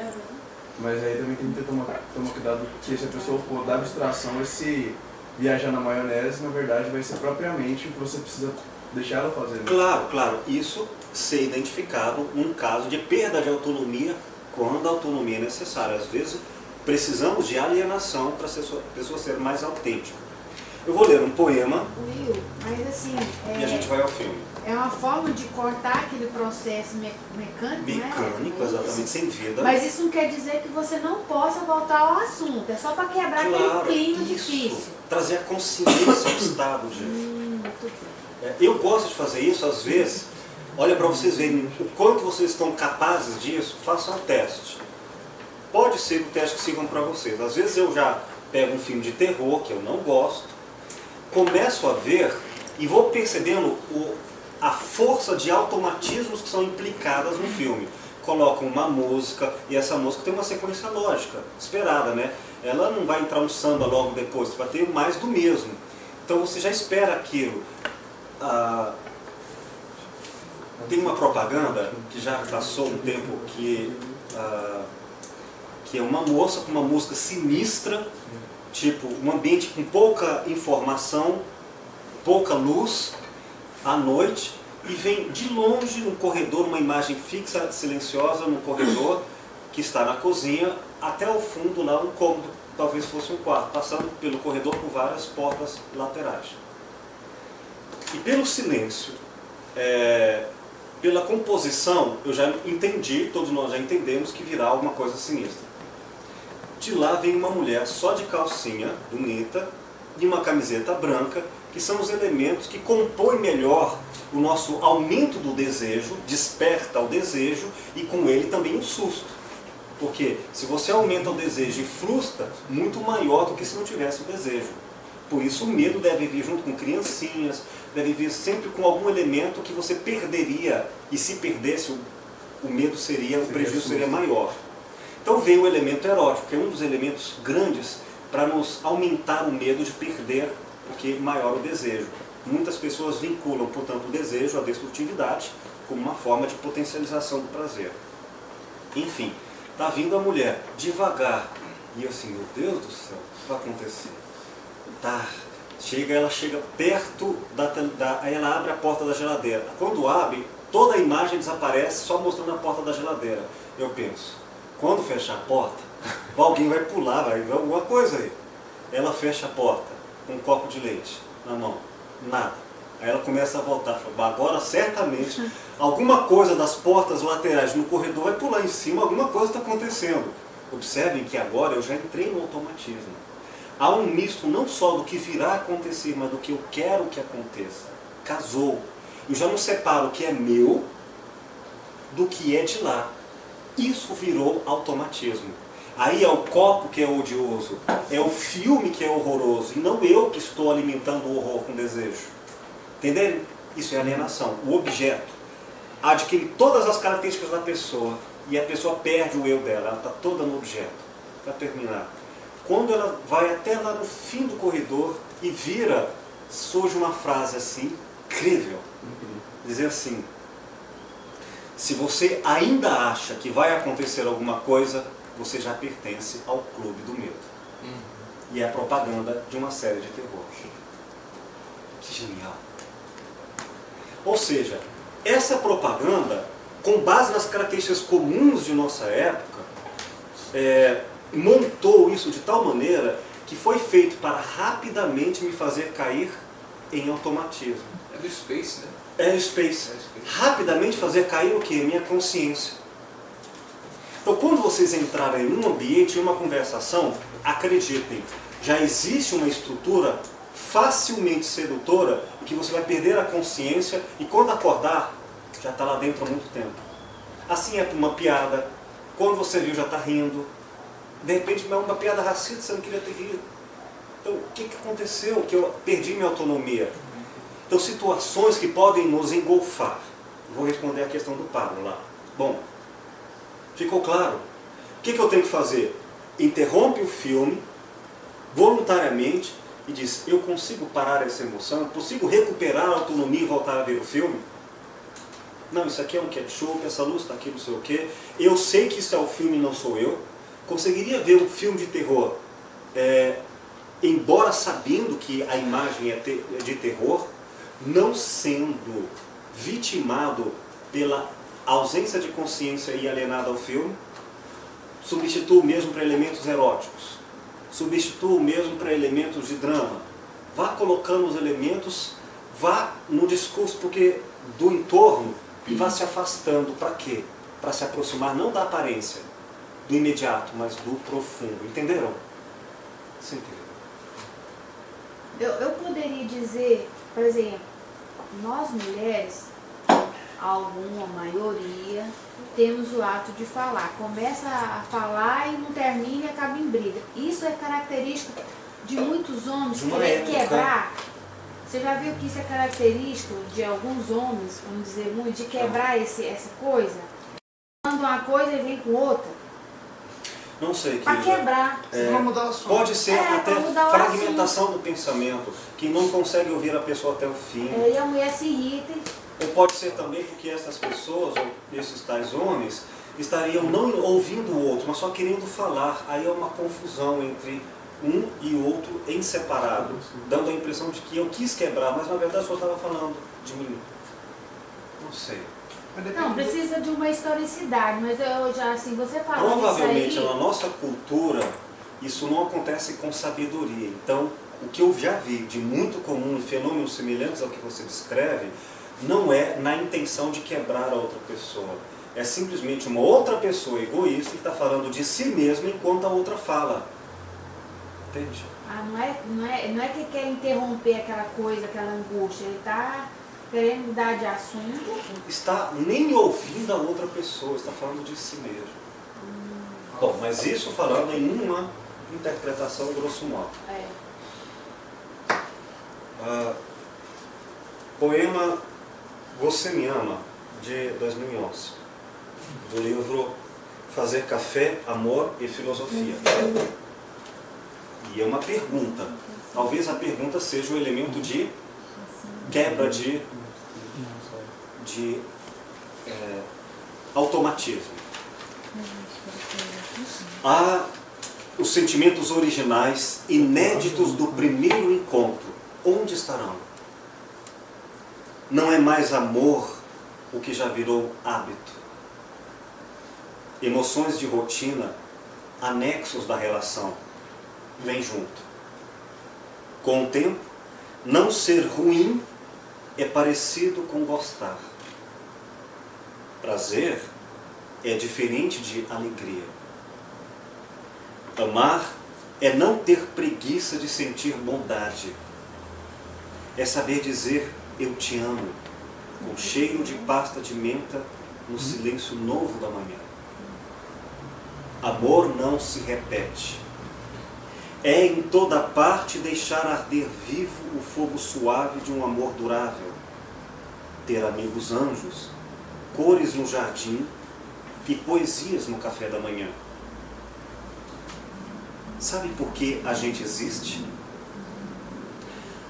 K: Mas aí também tem que tomar cuidado, porque se a pessoa for da abstração, esse viajar na maionese, na verdade, vai ser propriamente o que você precisa deixar ela fazer. Né?
A: Claro. Isso ser identificado num caso de perda de autonomia, quando a autonomia é necessária. Às vezes, precisamos de alienação para a pessoa ser mais autêntica. Eu vou ler um poema.
C: Will, mas assim...
A: E a gente vai ao filme.
C: É uma forma de cortar aquele processo mecânico,
A: Mecânico, né? Exatamente, sem vida.
C: Mas isso não quer dizer que você não possa voltar ao assunto. É só para quebrar aquele clima difícil.
A: Trazer a consciência ao estado de... Eu gosto de fazer isso, às vezes. Olha, para vocês verem o quanto vocês estão capazes disso, façam um teste. Pode ser o teste que sirva para vocês. Às vezes eu já pego um filme de terror, que eu não gosto, começo a ver e vou percebendo a força de automatismos que são implicadas no filme. Colocam uma música, e essa música tem uma sequência lógica, esperada, né? Ela não vai entrar um samba logo depois, vai ter mais do mesmo. Então você já espera aquilo. Tem uma propaganda que já passou um tempo que é uma moça com uma música sinistra, tipo um ambiente com pouca informação, pouca luz, à noite, e vem de longe no corredor, uma imagem fixa, silenciosa no corredor, que está na cozinha, até o fundo lá um cômodo, talvez fosse um quarto, passando pelo corredor por várias portas laterais. E pelo silêncio, pela composição, eu já entendi, todos nós já entendemos que virá alguma coisa sinistra. De lá vem uma mulher só de calcinha, bonita, e uma camiseta branca, que são os elementos que compõem melhor o nosso aumento do desejo, desperta o desejo e com ele também o susto. Porque se você aumenta o desejo e frustra, muito maior do que se não tivesse o desejo. Por isso o medo deve vir junto com criancinhas, deve vir sempre com algum elemento que você perderia, e se perdesse o medo seria, o prejuízo seria maior. Então vem o elemento erótico, que é um dos elementos grandes para nos aumentar o medo de perder, porque maior o desejo. Muitas pessoas vinculam, portanto, o desejo à destrutividade como uma forma de potencialização do prazer. Enfim, está vindo a mulher devagar, e eu assim, meu Deus do céu, o que vai acontecer? Tá. Ela chega perto aí ela abre a porta da geladeira. Quando abre, toda a imagem desaparece, só mostrando a porta da geladeira. Eu penso, quando fechar a porta, alguém vai pular, vai ver alguma coisa aí. Ela fecha a porta com um copo de leite na mão, nada. Aí ela começa a voltar, fala, agora certamente alguma coisa das portas laterais no corredor vai pular em cima, alguma coisa está acontecendo. Observem que agora eu já entrei no automatismo. Há um misto não só do que virá a acontecer, mas do que eu quero que aconteça. Casou. Eu já não separo o que é meu do que é de lá. Isso virou automatismo. Aí é o copo que é odioso, é o filme que é horroroso, e não eu que estou alimentando o horror com desejo. Entenderam? Isso é alienação. O objeto adquire todas as características da pessoa e a pessoa perde o eu dela, ela está toda no objeto. Para terminar, quando ela vai até lá no fim do corredor e vira, surge uma frase assim, incrível, dizer assim, se você ainda acha que vai acontecer alguma coisa, você já pertence ao clube do medo. E é a propaganda de uma série de terror. Que genial! Ou seja, essa propaganda, com base nas características comuns de nossa época, montou isso de tal maneira que foi feito para rapidamente me fazer cair em automatismo.
D: É do Space, né?
A: É do Space. Rapidamente fazer cair o quê? Minha consciência. Então, quando vocês entrarem em um ambiente, em uma conversação, acreditem, já existe uma estrutura facilmente sedutora que você vai perder a consciência e quando acordar, já está lá dentro há muito tempo. Assim é para uma piada, quando você viu já está rindo, de repente é uma piada racista, você não queria ter rido. Então, o que aconteceu? Que eu perdi minha autonomia. Então, situações que podem nos engolfar. Vou responder a questão do Pablo lá. Bom, ficou claro? O que eu tenho que fazer? Interrompe o filme, voluntariamente, e diz, eu consigo parar essa emoção? Eu consigo recuperar a autonomia e voltar a ver o filme? Não, isso aqui é um ketchup, essa luz está aqui, não sei o quê. Eu sei que isso é o filme, não sou eu. Conseguiria ver um filme de terror, embora sabendo que a imagem é de terror, não sendo vitimado pela ausência de consciência e alienado ao filme, substitua o mesmo para elementos eróticos, substitua o mesmo para elementos de drama. Vá colocando os elementos, vá no discurso porque do entorno e vá se afastando. Para quê? Para se aproximar não da aparência, do imediato, mas do profundo. Entenderam? Você entendeu?
C: Eu poderia dizer, por exemplo, nós mulheres, alguma maioria, temos o ato de falar. Começa a falar e não termina e acaba em briga. Isso é característico de muitos homens querer quebrar. Você já viu que isso é característico de alguns homens, vamos dizer muito, de quebrar essa coisa? Quando uma coisa e vem com outra.
A: Não sei.
C: Para quebrar.
A: Pode ser até fragmentação do pensamento, que não consegue ouvir a pessoa até o fim.
C: E a mulher se irrita.
A: Ou pode ser também porque essas pessoas, ou esses tais homens, estariam não ouvindo o outro, mas só querendo falar. Aí é uma confusão entre um e o outro em separado, dando a impressão de que eu quis quebrar, mas na verdade só estava falando de mim. Não sei.
C: Não, precisa de uma historicidade, mas eu já, assim, você falando
A: provavelmente
C: isso aí...
A: na nossa cultura, isso não acontece com sabedoria. Então, o que eu já vi de muito comum em fenômenos semelhantes ao que você descreve, não é na intenção de quebrar a outra pessoa. É simplesmente uma outra pessoa egoísta que está falando de si mesma enquanto a outra fala. Entende?
C: Não é que quer interromper aquela coisa, aquela angústia. Ele está querendo mudar de assunto.
A: Está nem ouvindo a outra pessoa, está falando de si mesmo. Bom, mas isso falando em uma interpretação grosso modo. Poema Você Me Ama, de 2011, do livro Fazer Café, Amor e Filosofia. E é uma pergunta. Talvez a pergunta seja um elemento de quebra de automatismo. Há os sentimentos originais, inéditos do primeiro encontro. Onde estarão? Não é mais amor o que já virou hábito. Emoções de rotina, anexos da relação, vêm junto. Com o tempo, não ser ruim é parecido com gostar. Prazer é diferente de alegria. Amar é não ter preguiça de sentir bondade. É saber dizer eu te amo, com cheiro de pasta de menta no silêncio novo da manhã. Amor não se repete. É em toda parte deixar arder vivo o fogo suave de um amor durável. Ter amigos anjos, cores no jardim e poesias no café da manhã. Sabe por que a gente existe?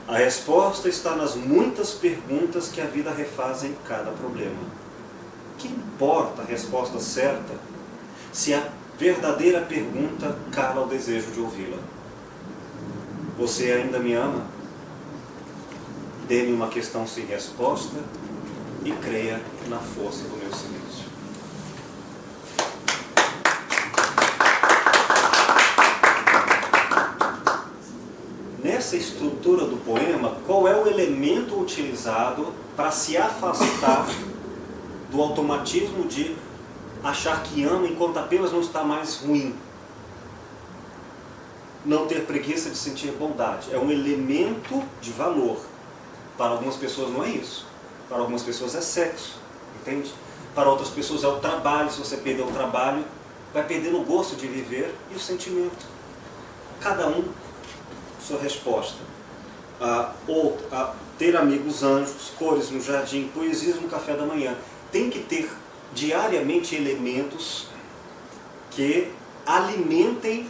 A: A resposta está nas muitas perguntas que a vida refaz em cada problema. Que importa a resposta certa se a verdadeira pergunta cala o desejo de ouvi-la? Você ainda me ama? Dê-me uma questão sem resposta e creia na força do meu silêncio. Nessa estrutura do poema, qual é o elemento utilizado para se afastar do automatismo de achar que ama enquanto apenas não está mais ruim? Não ter preguiça de sentir bondade. É um elemento de valor. Para algumas pessoas não é isso. Para algumas pessoas é sexo, entende? Para outras pessoas é o trabalho. Se você perder o trabalho, vai perder o gosto de viver e o sentimento. Cada um, sua resposta. Ter amigos anjos, cores no jardim, poesias no café da manhã. Tem que ter diariamente elementos que alimentem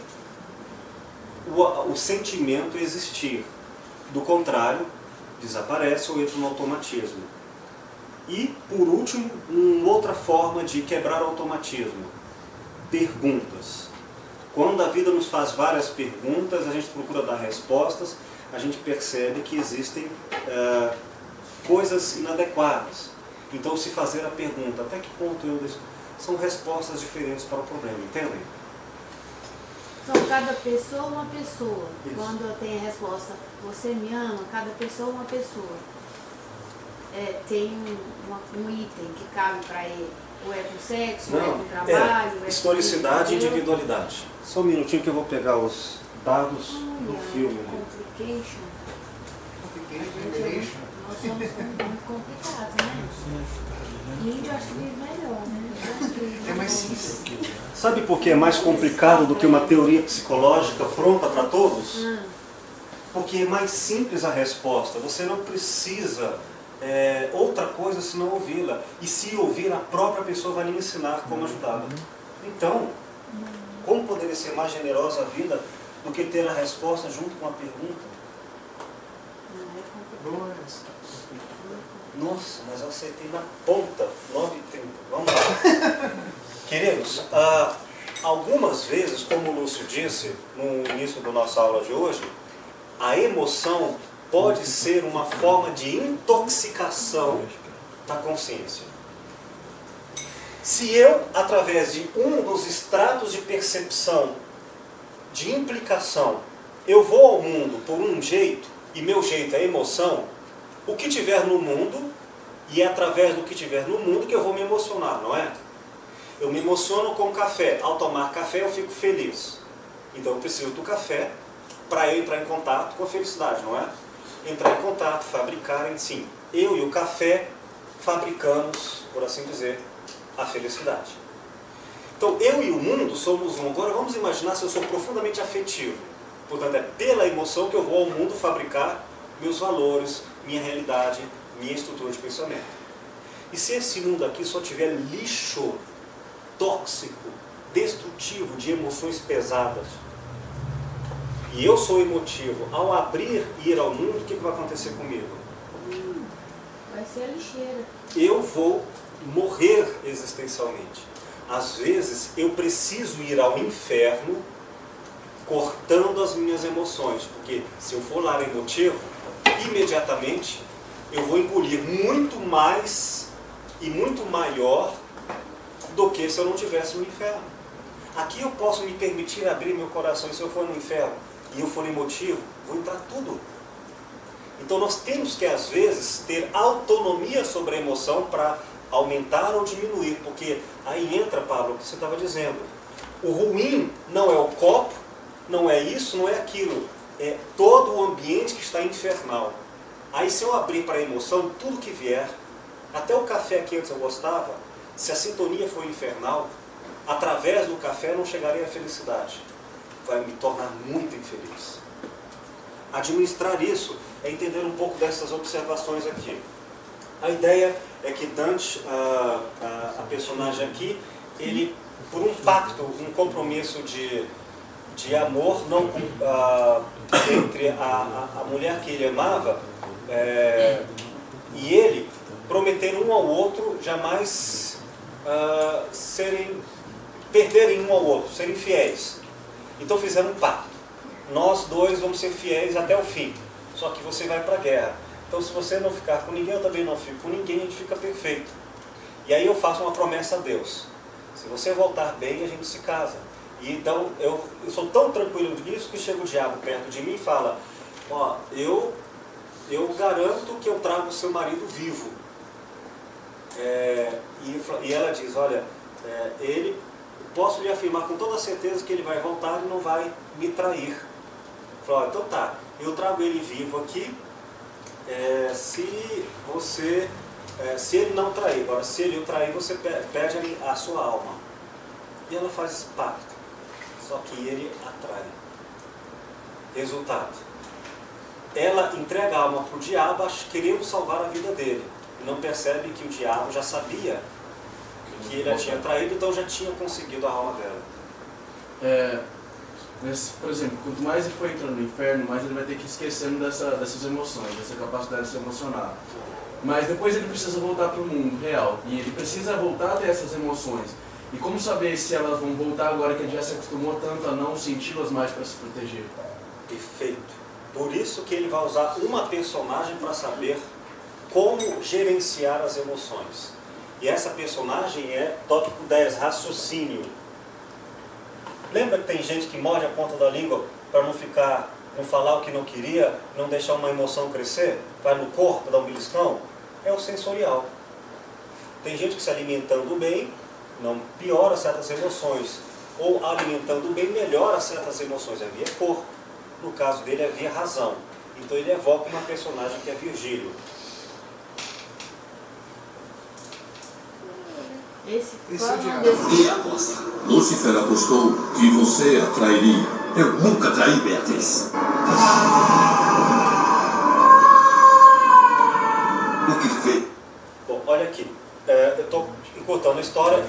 A: o sentimento existir. Do contrário, desaparece ou entra no automatismo. E, por último, uma outra forma de quebrar o automatismo. Perguntas. Quando a vida nos faz várias perguntas, a gente procura dar respostas, a gente percebe que existem coisas inadequadas. Então, se fazer a pergunta, até que ponto são respostas diferentes para o problema, entendem?
C: Então, cada pessoa uma pessoa.
A: Isso.
C: Quando tem a resposta, você me ama, cada pessoa uma pessoa. Tem um item que cabe para ele. Ou é com sexo, ou é com trabalho.
A: Historicidade e
C: entendeu?
A: individualidade. Só um minutinho que eu vou pegar os dados do filme.
C: Complication.
J: Complication.
C: Nós somos muito complicados, né? Índio acho que vive melhor, né?
J: É mais simples.
A: Sabe por que é mais complicado do que uma teoria psicológica pronta para todos? Porque é mais simples a resposta. Você não precisa outra coisa senão ouvi-la. E se ouvir, a própria pessoa vai lhe ensinar como ajudá-la. Então, como poderia ser mais generosa a vida do que ter a resposta junto com a pergunta? Nossa, mas eu acertei na ponta, 9h30. Vamos lá. Queridos, algumas vezes, como o Lúcio disse no início da nossa aula de hoje, a emoção pode ser uma forma de intoxicação da consciência. Se eu, através de um dos estratos de percepção, de implicação, eu vou ao mundo por um jeito, e meu jeito é emoção, o que tiver no mundo, e é através do que tiver no mundo que eu vou me emocionar, não é? Eu me emociono com café. Ao tomar café eu fico feliz. Então eu preciso do café para eu entrar em contato com a felicidade, não é? Entrar em contato, fabricar, sim. Eu e o café fabricamos, por assim dizer, a felicidade. Então, eu e o mundo somos um. Agora vamos imaginar se eu sou profundamente afetivo. Portanto, é pela emoção que eu vou ao mundo fabricar meus valores, minha realidade, minha estrutura de pensamento. E se esse mundo aqui só tiver lixo tóxico, destrutivo, de emoções pesadas, e eu sou emotivo, ao abrir e ir ao mundo, o que vai acontecer comigo?
C: Vai ser a lixeira.
A: Eu vou morrer existencialmente. Às vezes, eu preciso ir ao inferno cortando as minhas emoções, porque se eu for lá emotivo, imediatamente eu vou engolir muito mais e muito maior do que se eu não estivesse no inferno. Aqui eu posso me permitir abrir meu coração, e se eu for no inferno e eu for emotivo, vou entrar tudo. Então nós temos que, às vezes, ter autonomia sobre a emoção para aumentar ou diminuir, porque aí entra, Pablo, o que você estava dizendo. O ruim não é o copo, não é isso, não é aquilo. É todo o ambiente que está infernal. Aí se eu abrir para a emoção, tudo que vier, até o café que antes eu gostava, se a sintonia for infernal, através do café eu não chegarei à felicidade. Vai me tornar muito infeliz. Administrar isso é entender um pouco dessas observações aqui. A ideia é que Dante, a personagem aqui, ele, por um pacto, um compromisso de amor não, entre a mulher que ele amava e ele, prometeram um ao outro jamais perderem um ao outro, serem fiéis. Então fizeram um pacto. Nós dois vamos ser fiéis até o fim. Só que você vai para a guerra. Então se você não ficar com ninguém, eu também não fico com ninguém, a gente fica perfeito. E aí eu faço uma promessa a Deus. Se você voltar bem, a gente se casa. E então eu sou tão tranquilo disso que chega o diabo perto de mim e fala: ó, eu garanto que eu trago o seu marido vivo. E ela diz: olha, posso lhe afirmar com toda certeza que ele vai voltar e não vai me trair. Fala: então tá, eu trago ele vivo aqui, se ele não trair. Agora, se ele o trair, você perde a sua alma. E ela faz esse pacto. Só que ele atrai. Resultado: ela entrega a alma para o diabo, querendo salvar a vida dele. E não percebe que o diabo já sabia que ele a tinha traído, então já tinha conseguido a alma dela.
K: Por exemplo, quanto mais ele for entrando no inferno, mais ele vai ter que ir esquecendo dessas emoções, dessa capacidade de se emocionar. Mas depois ele precisa voltar para o mundo real, e ele precisa voltar a ter essas emoções. E como saber se elas vão voltar agora que ele já se acostumou tanto a não senti-las mais para se proteger?
A: Perfeito. Por isso que ele vai usar uma personagem para saber como gerenciar as emoções. E essa personagem é tópico 10, raciocínio. Lembra que tem gente que morde a ponta da língua para não falar o que não queria, não deixar uma emoção crescer? Vai no corpo, dá um beliscão? É o sensorial. Tem gente que se alimentando bem, não piora certas emoções. Ou alimentando bem, melhora certas emoções. É via corpo. No caso dele, é via razão. Então ele evoca uma personagem que é Virgílio.
C: Esse
J: é o diabo.
L: E aposta. Lúcifer apostou que você a trairia. Eu nunca traí Beatriz. O que fez?
A: Bom, olha aqui. Eu estou encurtando a história.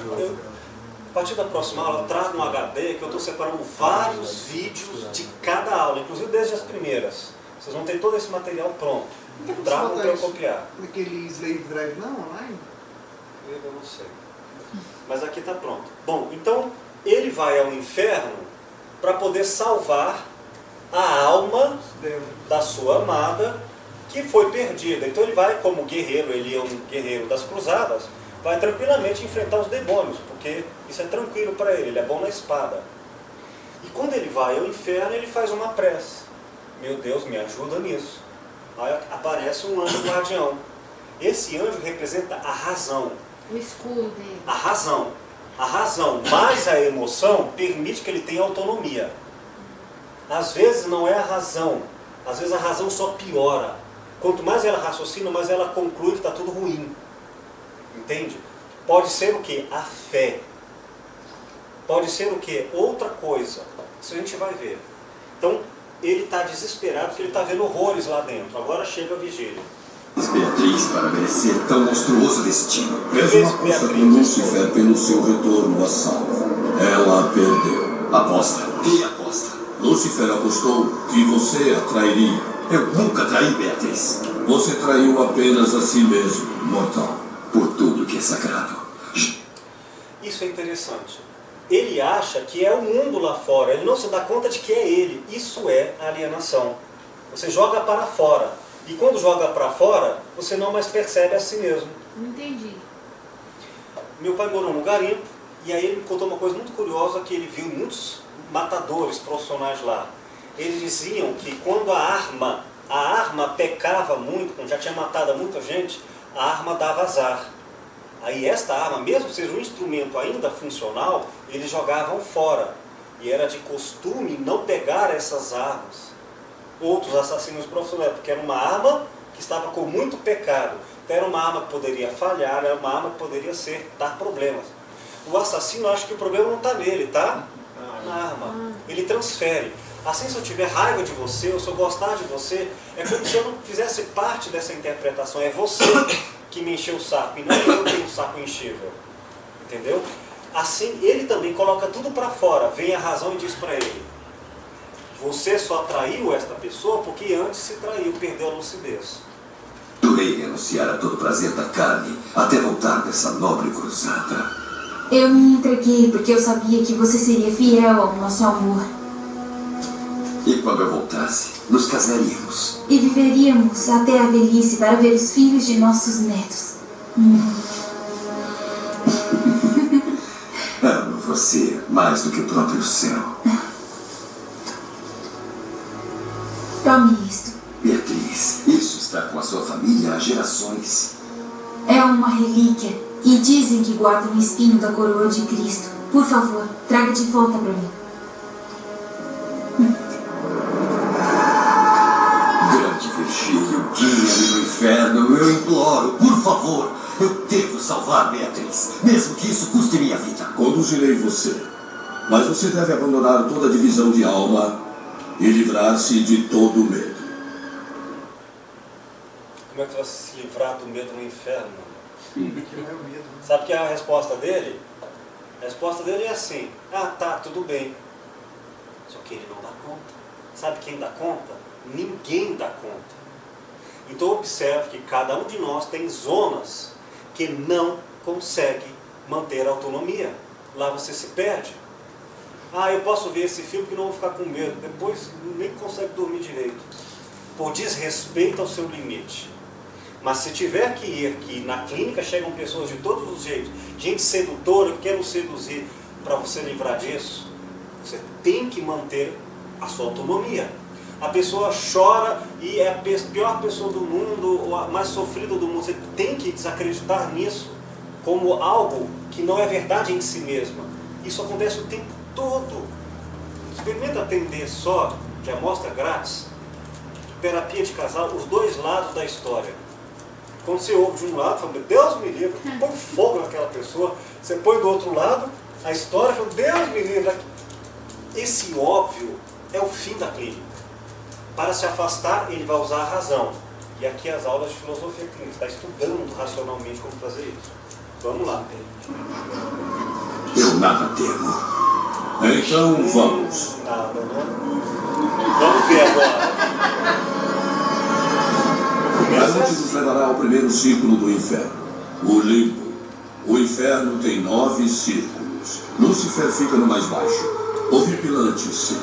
A: A partir da próxima aula eu trago um HD que eu estou separando vários vídeos de cada aula, inclusive desde as primeiras. Vocês vão ter todo esse material pronto. Trago para eu copiar.
J: Naquele Slave Drive não, online?
A: Eu não sei. Mas aqui está pronto. Bom, então ele vai ao inferno para poder salvar a alma da sua amada que foi perdida. Então ele vai como guerreiro, ele é um guerreiro das cruzadas, vai tranquilamente enfrentar os demônios, porque isso é tranquilo para ele é bom na espada. E quando ele vai ao inferno, ele faz uma prece: meu Deus, me ajuda nisso. Aí aparece um anjo guardião. Esse anjo representa a razão.
C: O escudo dele.
A: A razão mais a emoção permite que ele tenha autonomia. Às vezes não é a razão, às vezes a razão só piora. Quanto mais ela raciocina, mais ela conclui que está tudo ruim. Entende? Pode ser o quê? A fé. Pode ser o quê? Outra coisa. Isso a gente vai ver. Então, ele está desesperado porque ele está vendo horrores lá dentro. Agora chega a vigília.
L: Beatriz, para merecer tão monstruoso destino, fez uma aposta com Lúcifer pelo seu retorno a salvo. Ela perdeu. Aposta? Que aposta? Lúcifer apostou que você a trairia. Eu nunca traí, Beatriz. Você traiu apenas a si mesmo, mortal, por tudo que é sagrado.
A: Isso é interessante. Ele acha que é o mundo lá fora, ele não se dá conta de que é ele. Isso é alienação. Você joga para fora. E quando joga para fora, você não mais percebe a si mesmo.
C: Não entendi.
A: Meu pai morou no garimpo, e aí ele me contou uma coisa muito curiosa, que ele viu muitos matadores profissionais lá. Eles diziam que quando a arma pecava muito, quando já tinha matado muita gente, a arma dava azar. Aí esta arma, mesmo que seja um instrumento ainda funcional, eles jogavam fora. E era de costume não pegar essas armas. Outros assassinos profissionais, porque era uma arma que estava com muito pecado. Então era uma arma que poderia falhar, era uma arma que poderia dar problemas. O assassino acha que o problema não está nele, tá? Na arma. Ele transfere. Assim, se eu tiver raiva de você, ou se eu gostar de você, é como se eu não fizesse parte dessa interpretação. É você que me encheu o saco, e não eu que tenho o saco enchível. Entendeu? Assim, ele também coloca tudo para fora. Vem a razão e diz para ele: você só traiu esta pessoa porque antes se traiu, perdeu a lucidez.
L: Jurei renunciar a todo prazer da carne até voltar dessa nobre cruzada.
M: Eu me entreguei porque eu sabia que você seria fiel ao nosso amor.
L: E quando eu voltasse, nos casaríamos.
M: E viveríamos até a velhice para ver os filhos de nossos netos.
L: Amo você mais do que o próprio céu.
M: Tome isto.
L: Beatriz, isso está com a sua família há gerações.
M: É uma relíquia. E dizem que guarda um espinho da coroa de Cristo. Por favor, traga de volta para mim.
L: Grande Virgílio, guia-me no inferno, eu imploro, por favor. Eu devo salvar Beatriz, mesmo que isso custe minha vida. Conduzirei você, mas você deve abandonar toda a divisão de alma e livrar-se de todo medo.
A: Como é que você vai se livrar do medo no inferno? Sabe que é a resposta dele? A resposta dele é assim: ah, tá, tudo bem. Só que ele não dá conta. Sabe quem dá conta? Ninguém dá conta. Então observe que cada um de nós tem zonas que não consegue manter a autonomia. Lá você se perde. Ah, eu posso ver esse filme que não vou ficar com medo. Depois nem consegue dormir direito. Por desrespeito ao seu limite. Mas se tiver que ir, que na clínica chegam pessoas de todos os jeitos, gente sedutora, que quer seduzir, para você livrar disso, você tem que manter a sua autonomia. A pessoa chora e é a pior pessoa do mundo, ou a mais sofrida do mundo. Você tem que desacreditar nisso como algo que não é verdade em si mesma. Isso acontece o tempo todo. Experimenta atender só, de amostra grátis, terapia de casal, os dois lados da história. Quando você ouve de um lado, fala, Deus me livre, põe fogo naquela pessoa. Você põe do outro lado, a história, fala, Deus me livre. Esse óbvio é o fim da clínica. Para se afastar, ele vai usar a razão. E aqui as aulas de filosofia clínica, está estudando racionalmente como fazer isso. Vamos lá.
L: Eu nada temo. Então vamos.
A: Nada, não? Vamos ver agora.
L: A noite nos levará ao primeiro círculo do inferno, o limbo. O inferno tem 9 círculos. Lúcifer fica no mais baixo, horripilante sim.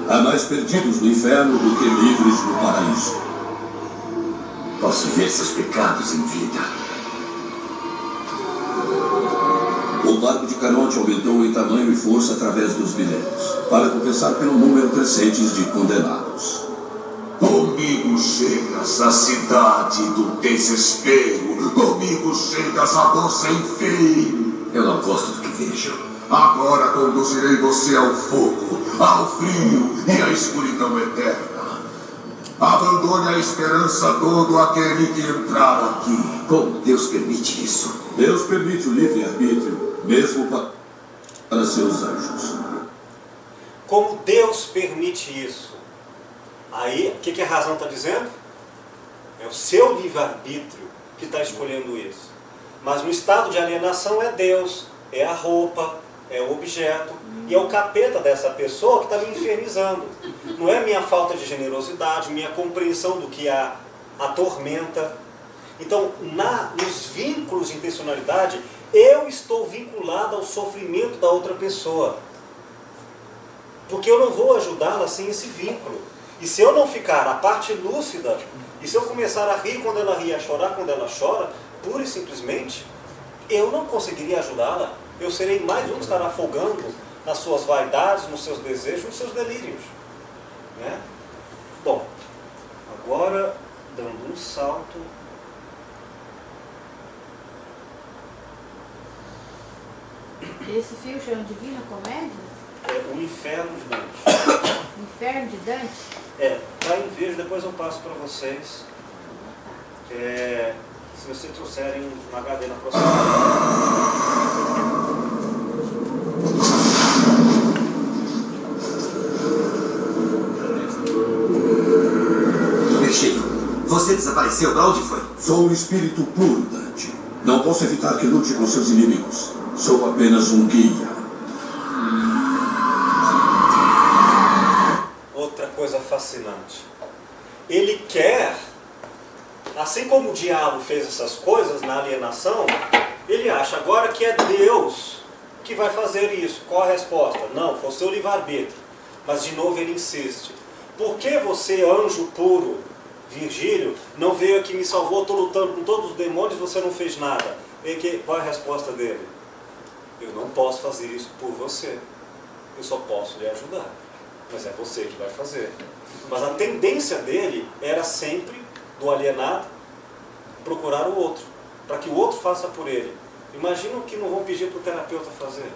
L: Há mais perdidos no inferno do que livres no paraíso.
B: Posso ver seus pecados em vida.
L: O barco de Caronte aumentou em tamanho e força através dos milênios, para compensar pelo número crescente de condenados.
N: Comigo chegas à cidade do desespero. Comigo chegas à dor sem fim.
B: Eu não gosto do que vejo.
N: Agora conduzirei você ao fogo, ao frio e à escuridão eterna. Abandone a esperança todo aquele que entrar aqui.
L: Como Deus permite isso?
N: Deus permite o livre-arbítrio, mesmo para seus anjos.
A: Como Deus permite isso? Aí, o que a razão está dizendo? É o seu livre-arbítrio que está escolhendo isso. Mas no estado de alienação é Deus, é a roupa, é o objeto, e é o capeta dessa pessoa que está me infernizando. Não é minha falta de generosidade, minha compreensão do que a atormenta. Então, nos vínculos de intencionalidade, eu estou vinculado ao sofrimento da outra pessoa. Porque eu não vou ajudá-la sem esse vínculo. E se eu não ficar a parte lúcida, e se eu começar a rir quando ela ri, a chorar quando ela chora, pura e simplesmente, eu não conseguiria ajudá-la. Eu serei mais um que estará afogando nas suas vaidades, nos seus desejos, nos seus delírios. Né? Bom, agora, dando um salto...
C: Esse filme chama Divina Comédia?
A: É o Inferno de Dante.
C: Inferno de Dante?
A: É, tá em vídeo, depois eu passo para vocês. Se vocês trouxerem um HD na próxima.
L: Virgílio, você desapareceu. Para onde foi?
N: Sou um espírito puro, Dante. Não posso evitar que lute com seus inimigos. Sou apenas um guia.
A: Outra coisa fascinante. Ele quer, assim como o diabo fez essas coisas na alienação, ele acha agora que é Deus que vai fazer isso. Qual a resposta? Não, foi o seu livre-arbítrio. Mas de novo ele insiste. Por que você, anjo puro, Virgílio, não veio aqui me salvou, estou lutando com todos os demônios e você não fez nada? Qual é a resposta dele? Eu não posso fazer isso por você. Eu só posso lhe ajudar. Mas é você que vai fazer. Mas a tendência dele era sempre, do alienado, procurar o outro. Para que o outro faça por ele. Imagina o que não vão pedir para o terapeuta fazer.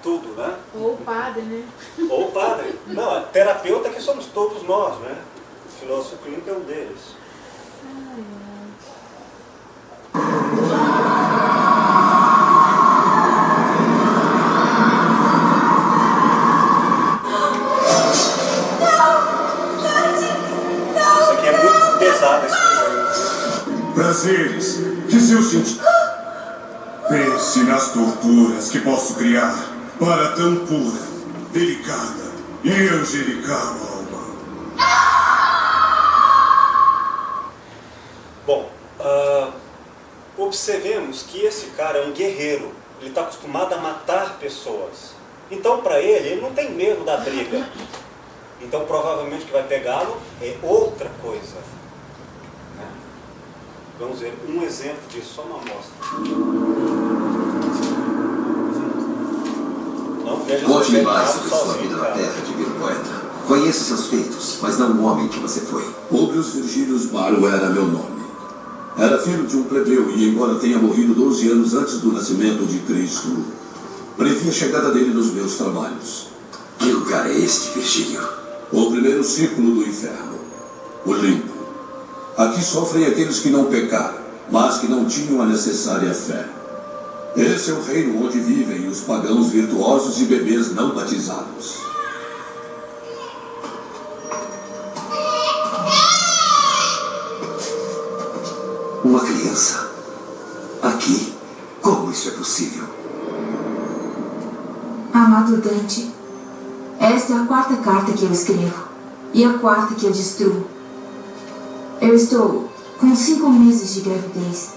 A: Tudo, né?
C: Ou o padre, né?
A: Ou o padre. Não, terapeuta que somos todos nós, né? O filósofo clínico é um deles. Isso aqui é muito pesado, esse projeto.
N: Prazeres de seu sentido. Pense nas torturas que posso criar para tão pura, delicada e angelical alma.
A: Bom, observemos que esse cara é um guerreiro. Ele está acostumado a matar pessoas. Então, para ele não tem medo da briga. Então, provavelmente, o que vai pegá-lo é outra coisa. Né? Vamos ver um exemplo disso, só uma amostra.
L: Conte-me mais sobre sua vida na Terra, divino poeta. Conheço seus feitos, mas não o homem que você foi.
N: Publius Virgilius Baro era meu nome. Era filho de um plebeu e, embora tenha morrido 12 anos antes do nascimento de Cristo, previ a chegada dele nos meus trabalhos.
L: Que lugar é este, Virgílio?
N: O primeiro círculo do inferno, o limbo. Aqui sofrem aqueles que não pecaram, mas que não tinham a necessária fé. Esse é o reino onde vivem os pagãos virtuosos e bebês não batizados.
L: Uma criança? Aqui? Como isso é possível?
M: Amado Dante, esta é a 4ª carta que eu escrevo. E a 4ª que eu destruo. Eu estou com 5 meses de gravidez.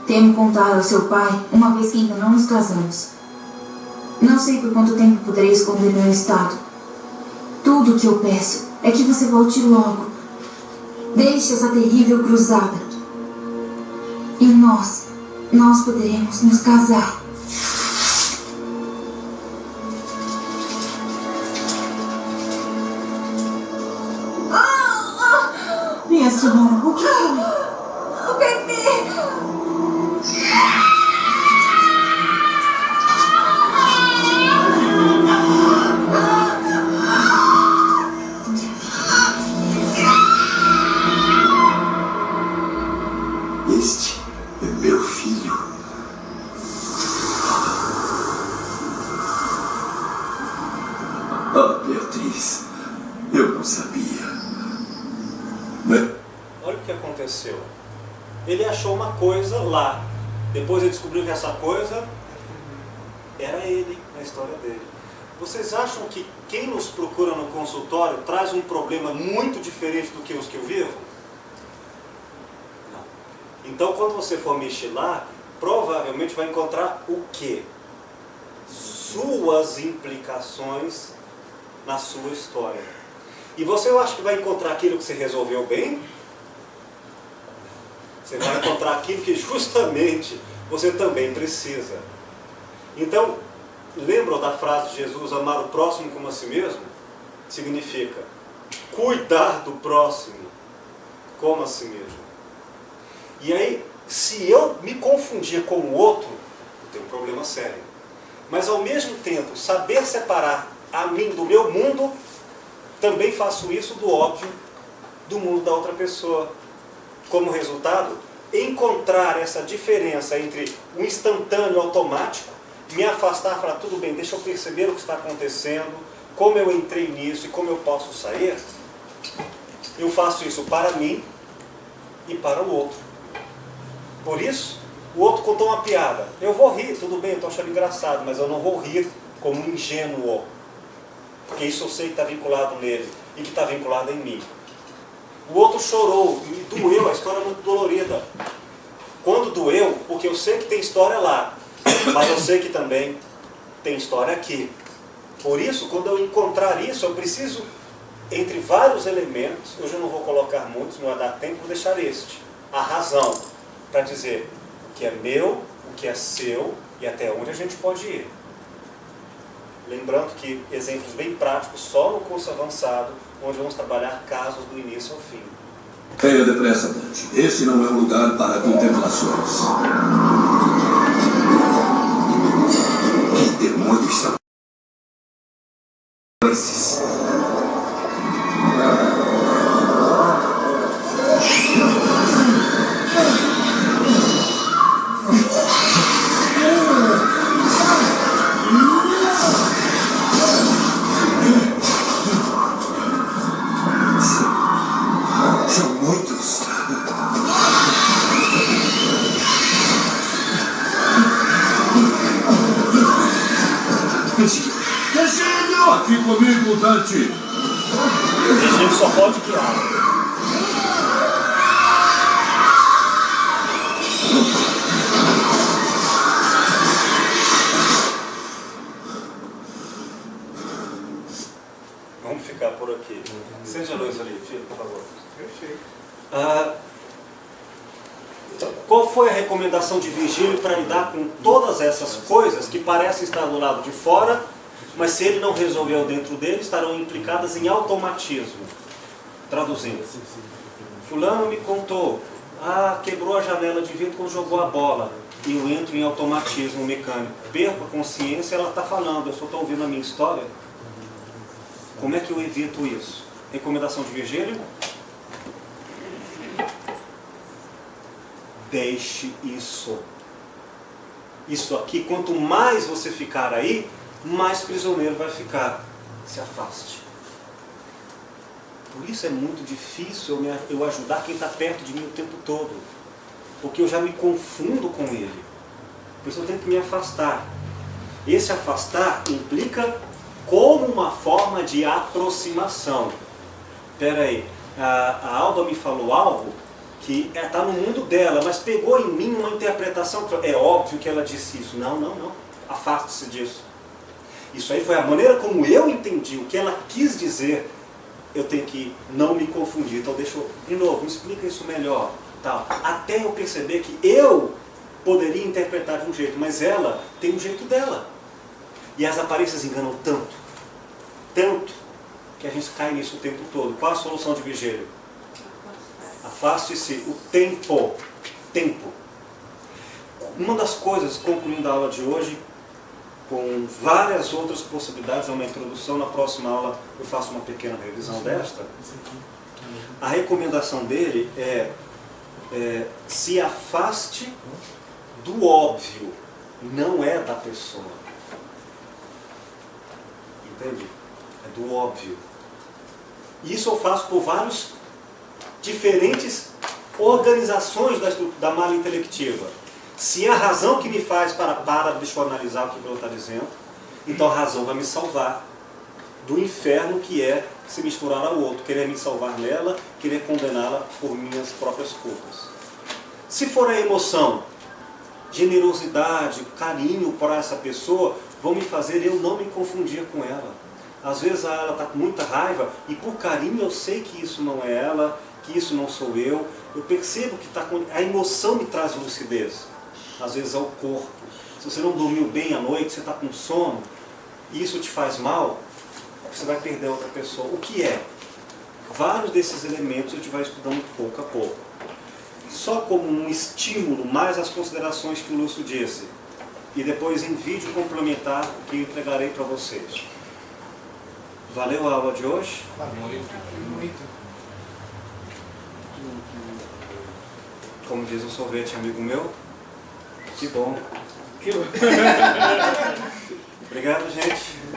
M: Temo contar ao seu pai, uma vez que ainda não nos casamos. Não sei por quanto tempo poderei esconder meu estado. Tudo o que eu peço é que você volte logo. Deixe essa terrível cruzada. E nós poderemos nos casar.
O: Minha senhora, o que foi?
M: O bebê!
A: aconteceu? Ele achou uma coisa lá. Depois ele descobriu que essa coisa era ele, na história dele. Vocês acham que quem nos procura no consultório traz um problema muito diferente do que os que eu vivo? Não. Então, quando você for mexer lá, provavelmente vai encontrar o quê? Suas implicações na sua história. E você acha que vai encontrar aquilo que você resolveu bem? Você vai encontrar aquilo que justamente você também precisa. Então, lembram da frase de Jesus, amar o próximo como a si mesmo? Significa cuidar do próximo como a si mesmo. E aí, se eu me confundir com o outro, eu tenho um problema sério. Mas ao mesmo tempo, saber separar a mim do meu mundo, também faço isso do óbvio do mundo da outra pessoa. Como resultado, encontrar essa diferença entre o instantâneo automático, me afastar e falar, tudo bem, deixa eu perceber o que está acontecendo, como eu entrei nisso e como eu posso sair, eu faço isso para mim e para o outro. Por isso, o outro contou uma piada. Eu vou rir, tudo bem, eu estou achando engraçado, mas eu não vou rir como um ingênuo. Porque isso eu sei que está vinculado nele e que está vinculado em mim. O outro chorou, me doeu, a história é muito dolorida. Quando doeu, porque eu sei que tem história lá, mas eu sei que também tem história aqui. Por isso, quando eu encontrar isso, eu preciso, entre vários elementos, hoje eu não vou colocar muitos, não vai dar tempo, vou deixar este, a razão, para dizer o que é meu, o que é seu e até onde a gente pode ir. Lembrando que exemplos bem práticos só no curso avançado, onde vamos trabalhar casos do início ao fim.
N: Tenha depressa, Dante. Esse não é um lugar para contemplações. Que demônios são esses?
L: Aqui comigo, Dante.
A: Ele só pode guiar. Vamos ficar por aqui. Seja a luz ali, filho, por favor. Qual foi a recomendação de Virgílio para lidar com todas essas coisas que parecem estar do lado de fora, mas se ele não resolveu dentro dele, estarão implicadas em automatismo? Traduzindo. Fulano me contou, quebrou a janela de vidro quando jogou a bola. E eu entro em automatismo mecânico. Perco a consciência, ela está falando, eu só estou ouvindo a minha história. Como é que eu evito isso? Recomendação de Virgílio? Deixe isso. Isso aqui, quanto mais você ficar aí, mais prisioneiro vai ficar. Se afaste. Por isso é muito difícil eu ajudar quem está perto de mim o tempo todo. Porque eu já me confundo com ele. Por isso eu tenho que me afastar. Esse afastar implica como uma forma de aproximação. Espera aí, a Alba me falou algo que está no mundo dela, mas pegou em mim uma interpretação. É óbvio que ela disse isso. Não, não, não. Afaste-se disso. Isso aí foi a maneira como eu entendi o que ela quis dizer. Eu tenho que não me confundir. Então deixa eu, de novo, me explica isso melhor. Tal. Até eu perceber que eu poderia interpretar de um jeito, mas ela tem um jeito dela. E as aparências enganam tanto, tanto, que a gente cai nisso o tempo todo. Qual a solução de Virgílio? Afaste-se o tempo. Tempo. Uma das coisas, concluindo a aula de hoje, com várias outras possibilidades, é uma introdução, na próxima aula eu faço uma pequena revisão desta. A recomendação dele se afaste do óbvio, não é da pessoa. Entende? É do óbvio. Isso eu faço por vários diferentes organizações da malha intelectiva. Se é a razão que me faz deixa eu analisar o que ela está dizendo, então a razão vai me salvar do inferno que é se misturar ao outro, querer me salvar nela, querer condená-la por minhas próprias culpas. Se for a emoção, generosidade, carinho por essa pessoa, vão me fazer eu não me confundir com ela. Às vezes ela está com muita raiva e por carinho eu sei que isso não é ela, que isso não sou eu. Eu percebo que a emoção me traz lucidez. Às vezes é o corpo. Se você não dormiu bem à noite, você está com sono, e isso te faz mal, você vai perder outra pessoa. O que é? Vários desses elementos a gente vai estudando pouco a pouco. Só como um estímulo, mais as considerações que o Lúcio disse. E depois em vídeo complementar que eu entregarei para vocês. Valeu a aula de hoje?
G: Muito.
A: Como diz um sorvete amigo meu, que bom. Obrigado, gente.